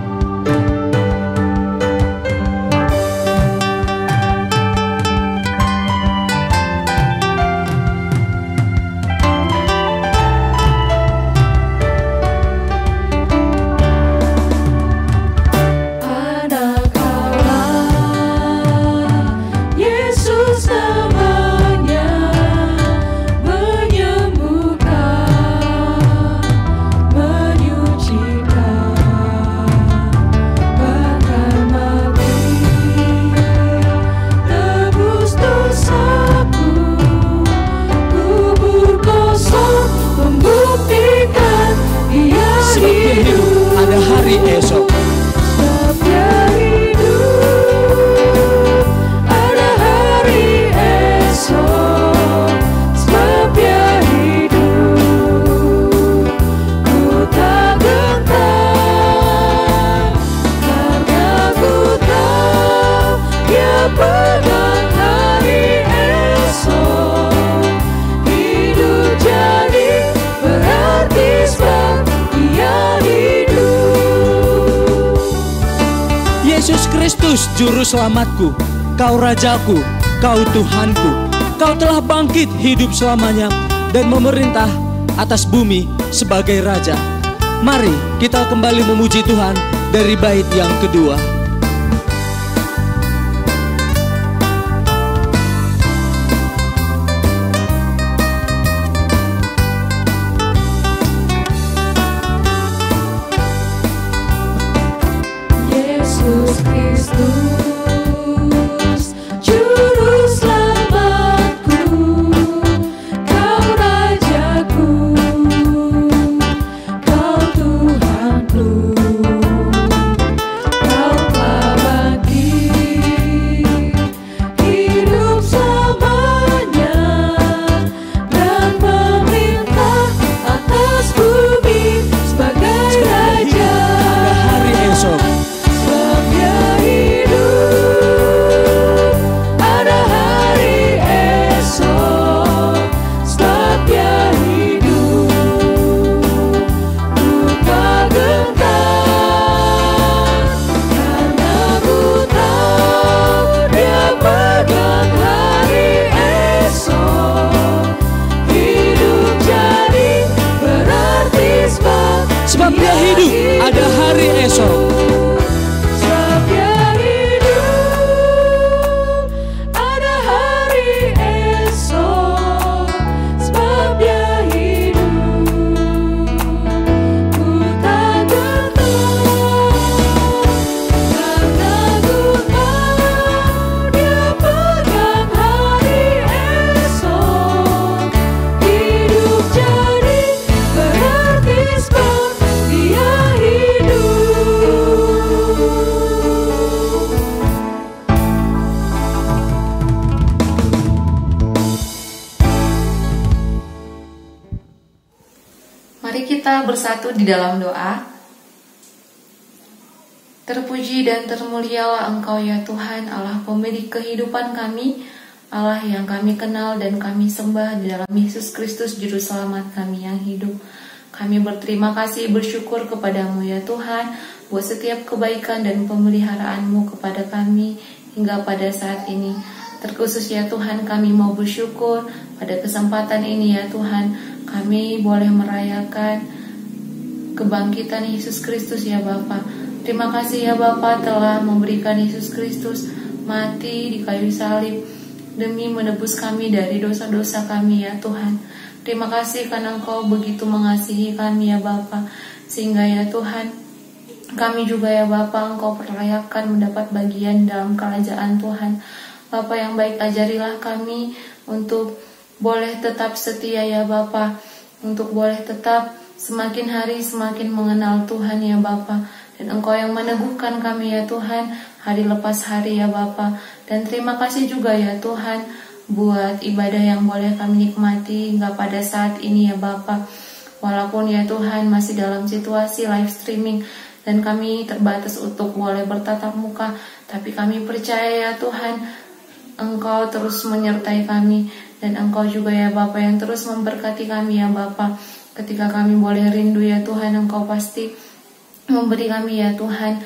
Kristus Juru Selamatku, Kau Rajaku, Kau Tuhanku. Kau telah bangkit hidup selamanya dan memerintah atas bumi sebagai Raja. Mari kita kembali memuji Tuhan dari bait yang kedua. Yesus Kristus, Juru Selamatku, Kau Rajaku, Kau Tuhanku. Kau telah bangkit hidup selamanya dan memerintah atas bumi sebagai Raja. Hari esok sebab dia hidup, ada hari esok. Sebab dia hidup, ada hari esok. Sebab dia hidup, ku tak gentar, karena ku tahu dia pegang hari esok. Hidup jadi berarti sebab dia hidup. Mari kita bersatu di dalam doa. Terpuji dan termulialah Engkau ya Tuhan, Allah pemilik kehidupan kami, Allah yang kami kenal dan kami sembah di dalam Yesus Kristus Juru Selamat kami yang hidup. Kami berterima kasih, bersyukur kepadamu ya Tuhan, buat setiap kebaikan dan pemeliharaanmu kepada kami hingga pada saat ini. Terkhusus ya Tuhan, kami mau bersyukur pada kesempatan ini ya Tuhan, kami boleh merayakan kebangkitan Yesus Kristus ya Bapa. Terima kasih ya Bapa telah memberikan Yesus Kristus mati di kayu salib demi menebus kami dari dosa-dosa kami ya Tuhan. Terima kasih karena Engkau begitu mengasihi kami ya Bapa, sehingga ya Tuhan kami juga ya Bapa Engkau perlayakan mendapat bagian dalam kerajaan Tuhan. Bapa yang baik, ajarilah kami untuk boleh tetap setia ya Bapa, untuk boleh tetap semakin hari semakin mengenal Tuhan ya Bapa, dan Engkau yang meneguhkan kami ya Tuhan hari lepas hari ya Bapa. Dan terima kasih juga ya Tuhan buat ibadah yang boleh kami nikmati hingga pada saat ini ya Bapa. Walaupun ya Tuhan masih dalam situasi live streaming dan kami terbatas untuk boleh bertatap muka, tapi kami percaya ya Tuhan Engkau terus menyertai kami, dan Engkau juga ya Bapa yang terus memberkati kami ya Bapa. Ketika kami boleh rindu ya Tuhan, Engkau pasti memberi kami ya Tuhan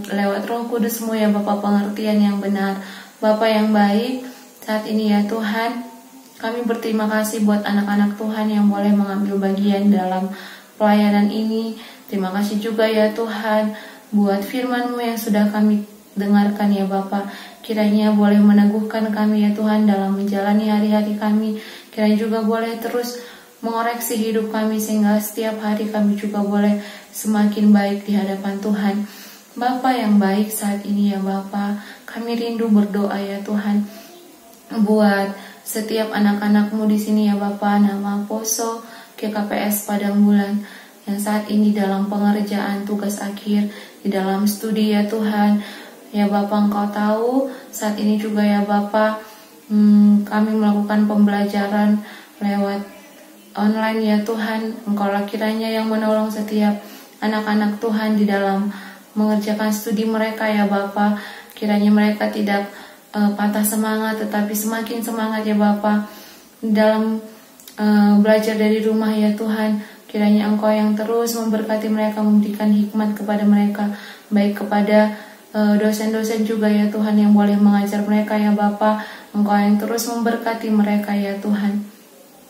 lewat Roh Kudus-Mu ya Bapa pengertian yang benar. Bapa yang baik, saat ini ya Tuhan kami berterima kasih buat anak-anak Tuhan yang boleh mengambil bagian dalam pelayanan ini. Terima kasih juga ya Tuhan buat firman-Mu yang sudah kami dengarkan ya Bapa. Kiranya boleh meneguhkan kami ya Tuhan dalam menjalani hari-hari kami. Kiranya juga boleh terus mengoreksi hidup kami sehingga setiap hari kami juga boleh semakin baik di hadapan Tuhan. Bapa yang baik, saat ini ya Bapa, kami rindu berdoa ya Tuhan buat setiap anak-anak-Mu di sini ya Bapa, nama Poso GKPS Padang Bulan yang saat ini dalam pengerjaan tugas akhir di dalam studi ya Tuhan. Ya Bapa, Engkau tahu saat ini juga ya Bapa kami melakukan pembelajaran lewat online ya Tuhan. Engkau lah kiranya yang menolong setiap anak-anak Tuhan di dalam mengerjakan studi mereka ya Bapa. Kiranya mereka tidak patah semangat, tetapi semakin semangat ya Bapa dalam belajar dari rumah ya Tuhan. Kiranya Engkau yang terus memberkati mereka, memberikan hikmat kepada mereka, baik kepada dosen-dosen juga ya Tuhan yang boleh mengajar mereka ya Bapa. Engkau yang terus memberkati mereka ya Tuhan.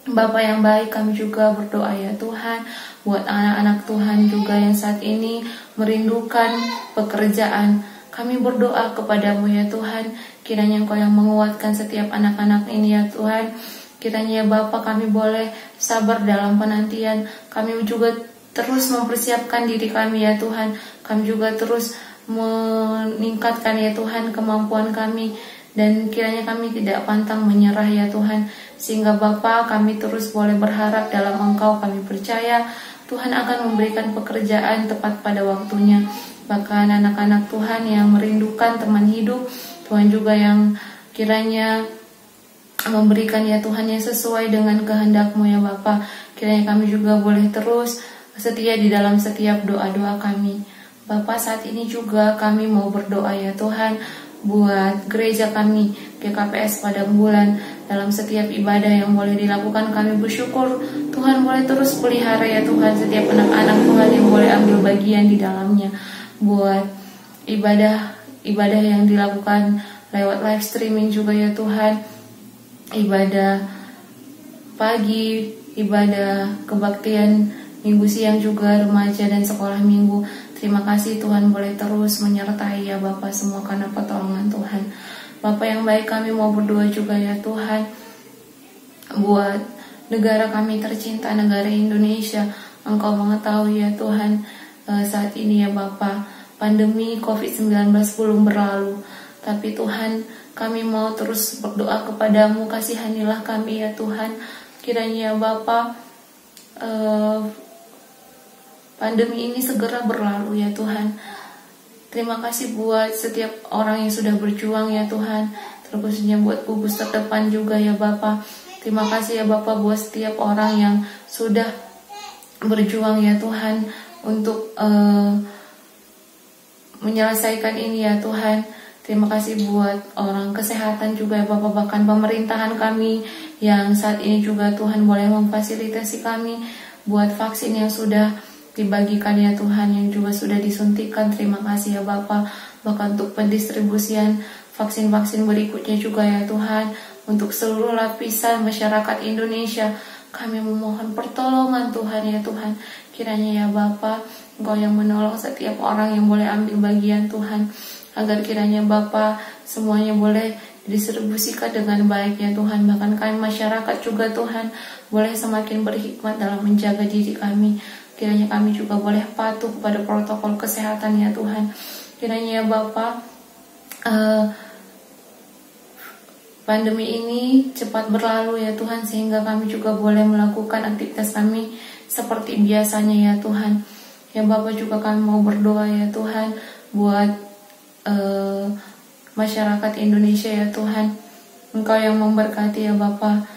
Bapa yang baik, kami juga berdoa ya Tuhan buat anak-anak Tuhan juga yang saat ini merindukan pekerjaan. Kami berdoa kepadamu ya Tuhan, kiranya Engkau yang menguatkan setiap anak-anak ini ya Tuhan. Kiranya ya Bapa kami boleh sabar dalam penantian. Kami juga terus mempersiapkan diri kami ya Tuhan. Kami juga terus meningkatkan ya Tuhan kemampuan kami. Dan kiranya kami tidak pantang menyerah ya Tuhan. Sehingga Bapa kami terus boleh berharap dalam Engkau. Kami percaya Tuhan akan memberikan pekerjaan tepat pada waktunya. Bahkan anak-anak Tuhan yang merindukan teman hidup, Tuhan juga yang kiranya memberikan ya Tuhan yang sesuai dengan kehendak-Mu ya Bapa. Kiranya kami juga boleh terus setia di dalam setiap doa-doa kami. Bapa, saat ini juga kami mau berdoa ya Tuhan buat gereja kami GKPS Padang Bulan. Dalam setiap ibadah yang boleh dilakukan kami bersyukur Tuhan boleh terus pelihara ya Tuhan setiap anak-anak Tuhan yang boleh ambil bagian di dalamnya. Buat ibadah yang dilakukan lewat live streaming juga ya Tuhan. Ibadah pagi, ibadah kebaktian minggu siang juga, remaja dan sekolah minggu. Terima kasih Tuhan boleh terus menyertai ya Bapak semua karena pertolongan Tuhan. Bapak yang baik, kami mau berdoa juga ya Tuhan buat negara kami tercinta, negara Indonesia. Engkau mengetahui ya Tuhan saat ini ya Bapak, pandemi COVID-19 belum berlalu. Tapi Tuhan, kami mau terus berdoa kepadamu, kasihanilah kami ya Tuhan. Kiranya ya Bapak, pandemi ini segera berlalu ya Tuhan. Terima kasih buat setiap orang yang sudah berjuang ya Tuhan, terkhususnya buat gugus terdepan juga ya Bapak. Terima kasih ya Bapak buat setiap orang yang sudah berjuang ya Tuhan untuk menyelesaikan ini ya Tuhan. Terima kasih buat orang kesehatan juga ya Bapak, bahkan pemerintahan kami yang saat ini juga Tuhan boleh memfasilitasi kami buat vaksin yang sudah dibagikan ya Tuhan, yang juga sudah disuntikan. Terima kasih ya Bapak, bahkan untuk pendistribusian vaksin-vaksin berikutnya juga ya Tuhan, untuk seluruh lapisan masyarakat Indonesia. Kami memohon pertolongan Tuhan ya Tuhan. Kiranya ya Bapak, Engkau yang menolong setiap orang yang boleh ambil bagian Tuhan, agar kiranya Bapak semuanya boleh didistribusikan dengan baik ya Tuhan. Bahkan kami masyarakat juga Tuhan boleh semakin berhikmat dalam menjaga diri kami. Kiranya kami juga boleh patuh pada protokol kesehatan ya Tuhan. Kiranya ya Bapak, pandemi ini cepat berlalu ya Tuhan, sehingga kami juga boleh melakukan aktivitas kami seperti biasanya ya Tuhan. Ya Bapak, juga kami mau berdoa ya Tuhan buat masyarakat Indonesia ya Tuhan. Engkau yang memberkati ya Bapak.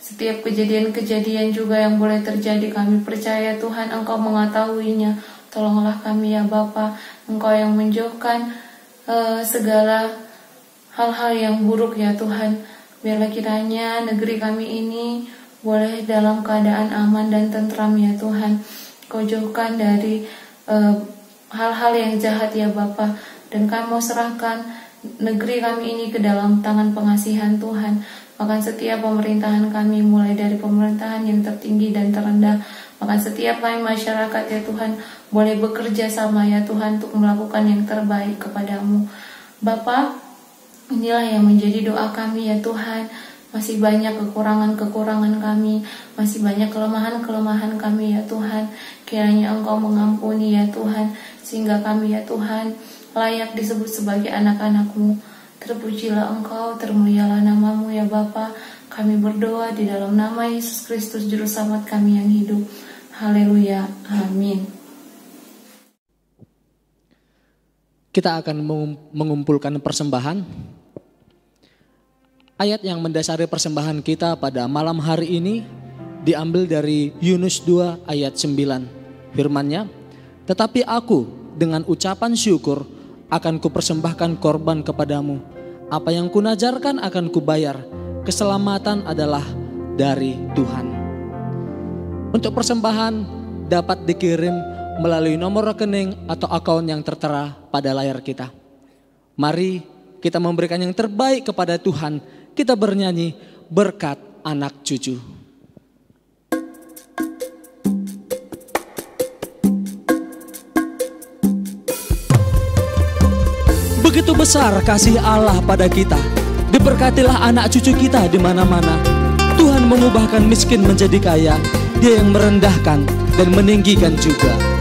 Setiap kejadian-kejadian juga yang boleh terjadi, kami percaya Tuhan Engkau mengetahuinya. Tolonglah kami ya Bapa. Engkau yang menjauhkan segala hal-hal yang buruk ya Tuhan. Biarlah kiranya negeri kami ini boleh dalam keadaan aman dan tentram ya Tuhan. Kau jauhkan dari hal-hal yang jahat ya Bapa. Dan kami mau serahkan negeri kami ini ke dalam tangan pengasihan Tuhan. Bahkan setiap pemerintahan kami, mulai dari pemerintahan yang tertinggi dan terendah, bahkan setiap kami masyarakat ya Tuhan, boleh bekerja sama ya Tuhan untuk melakukan yang terbaik kepadamu. Bapa, inilah yang menjadi doa kami ya Tuhan. Masih banyak kekurangan-kekurangan kami, masih banyak kelemahan-kelemahan kami ya Tuhan. Kiranya Engkau mengampuni ya Tuhan, sehingga kami ya Tuhan layak disebut sebagai anak-anak-Mu. Terpujilah Engkau, termulialah nama-Mu ya Bapa. Kami berdoa di dalam nama Yesus Kristus Juru Selamat kami yang hidup. Haleluya, amin. Kita akan mengumpulkan persembahan. Ayat yang mendasari persembahan kita pada malam hari ini diambil dari Yunus 2 ayat 9. Firman-Nya, "Tetapi aku dengan ucapan syukur akan kupersembahkan korban kepadamu. Apa yang kunajarkan akan kubayar. Keselamatan adalah dari Tuhan." Untuk persembahan dapat dikirim melalui nomor rekening atau akun yang tertera pada layar kita. Mari kita memberikan yang terbaik kepada Tuhan. Kita bernyanyi berkat anak cucu. Begitu besar kasih Allah pada kita. Diberkatilah anak cucu kita di mana-mana. Tuhan mengubahkan miskin menjadi kaya. Dia yang merendahkan dan meninggikan juga.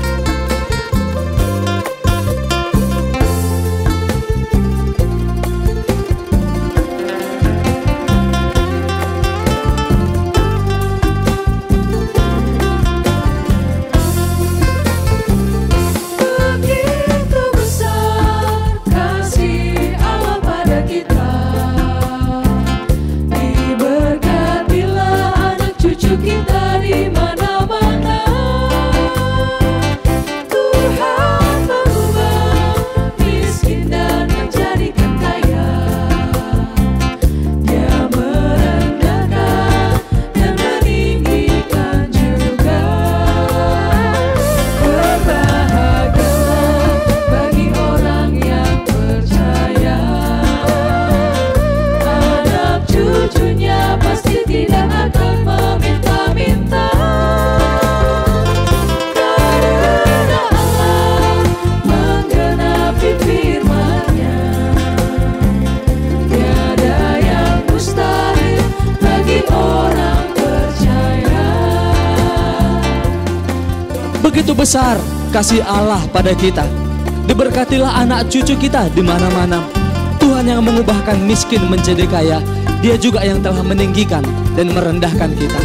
Begitu besar kasih Allah pada kita. Diberkatilah anak cucu kita di mana-mana. Tuhan yang mengubahkan miskin menjadi kaya. Dia juga yang telah meninggikan dan merendahkan kita.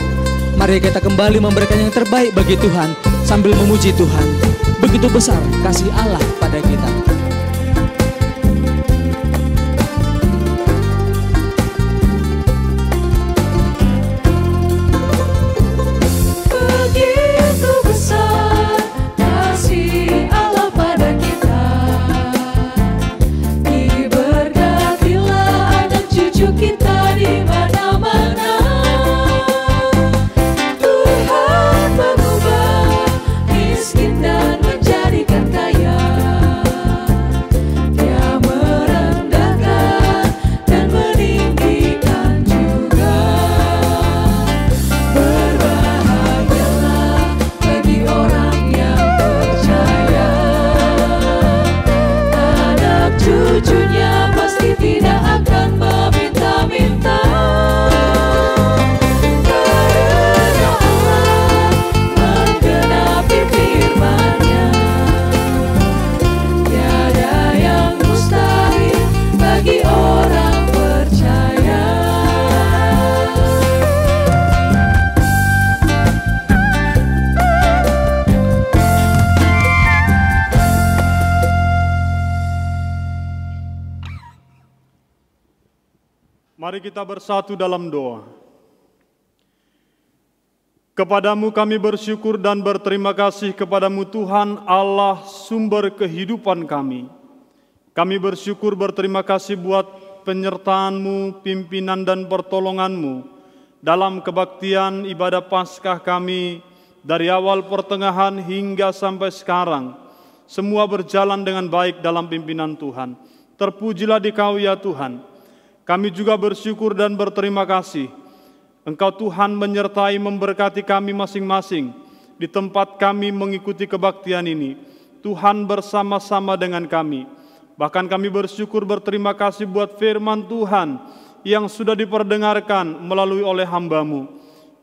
Mari kita kembali memberikan yang terbaik bagi Tuhan sambil memuji Tuhan. Begitu besar kasih Allah pada kita. Mari kita bersatu dalam doa. Kepadamu kami bersyukur dan berterima kasih kepadamu Tuhan Allah sumber kehidupan kami. Kami bersyukur berterima kasih buat penyertaan-Mu, pimpinan dan pertolongan-Mu dalam kebaktian ibadah Paskah kami dari awal pertengahan hingga sampai sekarang. Semua berjalan dengan baik dalam pimpinan Tuhan. Terpujilah Dikau ya Tuhan. Kami juga bersyukur dan berterima kasih. Engkau Tuhan menyertai memberkati kami masing-masing di tempat kami mengikuti kebaktian ini. Tuhan bersama-sama dengan kami. Bahkan kami bersyukur berterima kasih buat firman Tuhan yang sudah diperdengarkan melalui oleh hamba-Mu.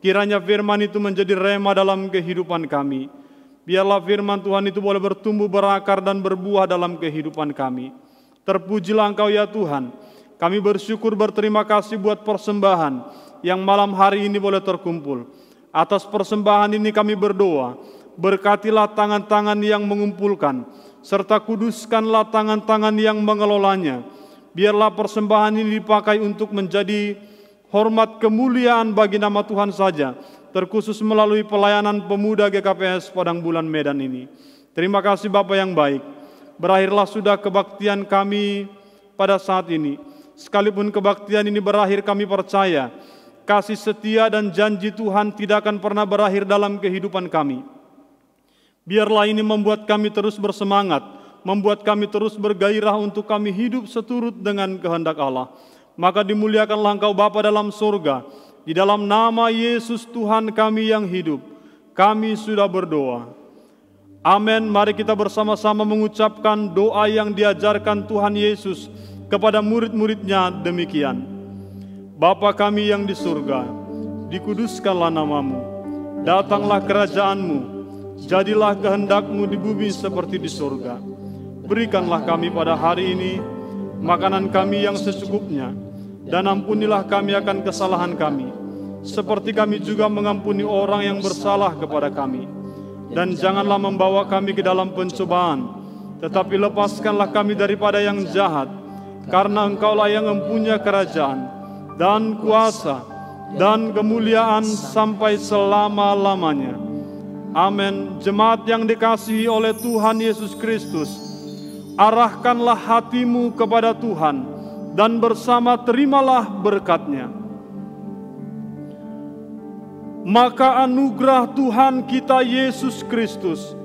Kiranya firman itu menjadi rema dalam kehidupan kami. Biarlah firman Tuhan itu boleh bertumbuh, berakar dan berbuah dalam kehidupan kami. Terpujilah Engkau ya Tuhan. Kami bersyukur berterima kasih buat persembahan yang malam hari ini boleh terkumpul. Atas persembahan ini kami berdoa, berkatilah tangan-tangan yang mengumpulkan, serta kuduskanlah tangan-tangan yang mengelolanya. Biarlah persembahan ini dipakai untuk menjadi hormat kemuliaan bagi nama Tuhan saja, terkhusus melalui pelayanan pemuda GKPS Padang Bulan Medan ini. Terima kasih Bapa yang baik. Berakhirlah sudah kebaktian kami pada saat ini. Sekalipun kebaktian ini berakhir, kami percaya kasih setia dan janji Tuhan tidak akan pernah berakhir dalam kehidupan kami. Biarlah ini membuat kami terus bersemangat membuat kami terus bergairah untuk kami hidup seturut dengan kehendak Allah. Maka dimuliakanlah Engkau Bapa dalam surga, di dalam nama Yesus Tuhan kami yang hidup, kami sudah berdoa. Amin. Mari kita bersama-sama mengucapkan doa yang diajarkan Tuhan Yesus kepada murid-muridnya demikian. Bapa kami yang di surga, dikuduskanlah namamu, datanglah kerajaanmu, jadilah kehendak-Mu di bumi seperti di surga. Berikanlah kami pada hari ini makanan kami yang secukupnya, dan ampunilah kami akan kesalahan kami, seperti kami juga mengampuni orang yang bersalah kepada kami. Dan janganlah membawa kami ke dalam pencobaan, tetapi lepaskanlah kami daripada yang jahat, karena Engkaulah yang mempunyai kerajaan, dan kuasa, dan kemuliaan sampai selama-lamanya. Amin. Jemaat yang dikasihi oleh Tuhan Yesus Kristus, arahkanlah hatimu kepada Tuhan, dan bersama terimalah berkat-Nya. Maka anugerah Tuhan kita Yesus Kristus,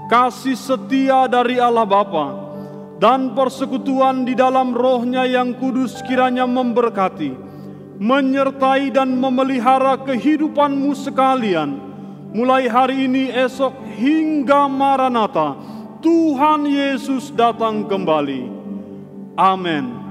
kasih setia dari Allah Bapa, dan persekutuan di dalam Roh-Nya yang kudus kiranya memberkati, menyertai dan memelihara kehidupanmu sekalian, mulai hari ini, esok, hingga Maranatha, Tuhan Yesus datang kembali. Amin.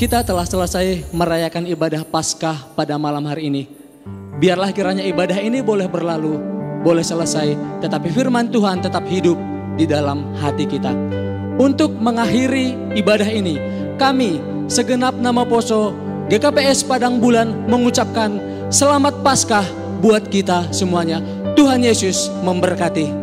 Kita telah selesai merayakan ibadah Paskah pada malam hari ini. Biarlah kiranya ibadah ini boleh berlalu, boleh selesai, tetapi firman Tuhan tetap hidup di dalam hati kita. Untuk mengakhiri ibadah ini, kami segenap nama Poso GKPS Padang Bulan mengucapkan selamat Paskah buat kita semuanya. Tuhan Yesus memberkati.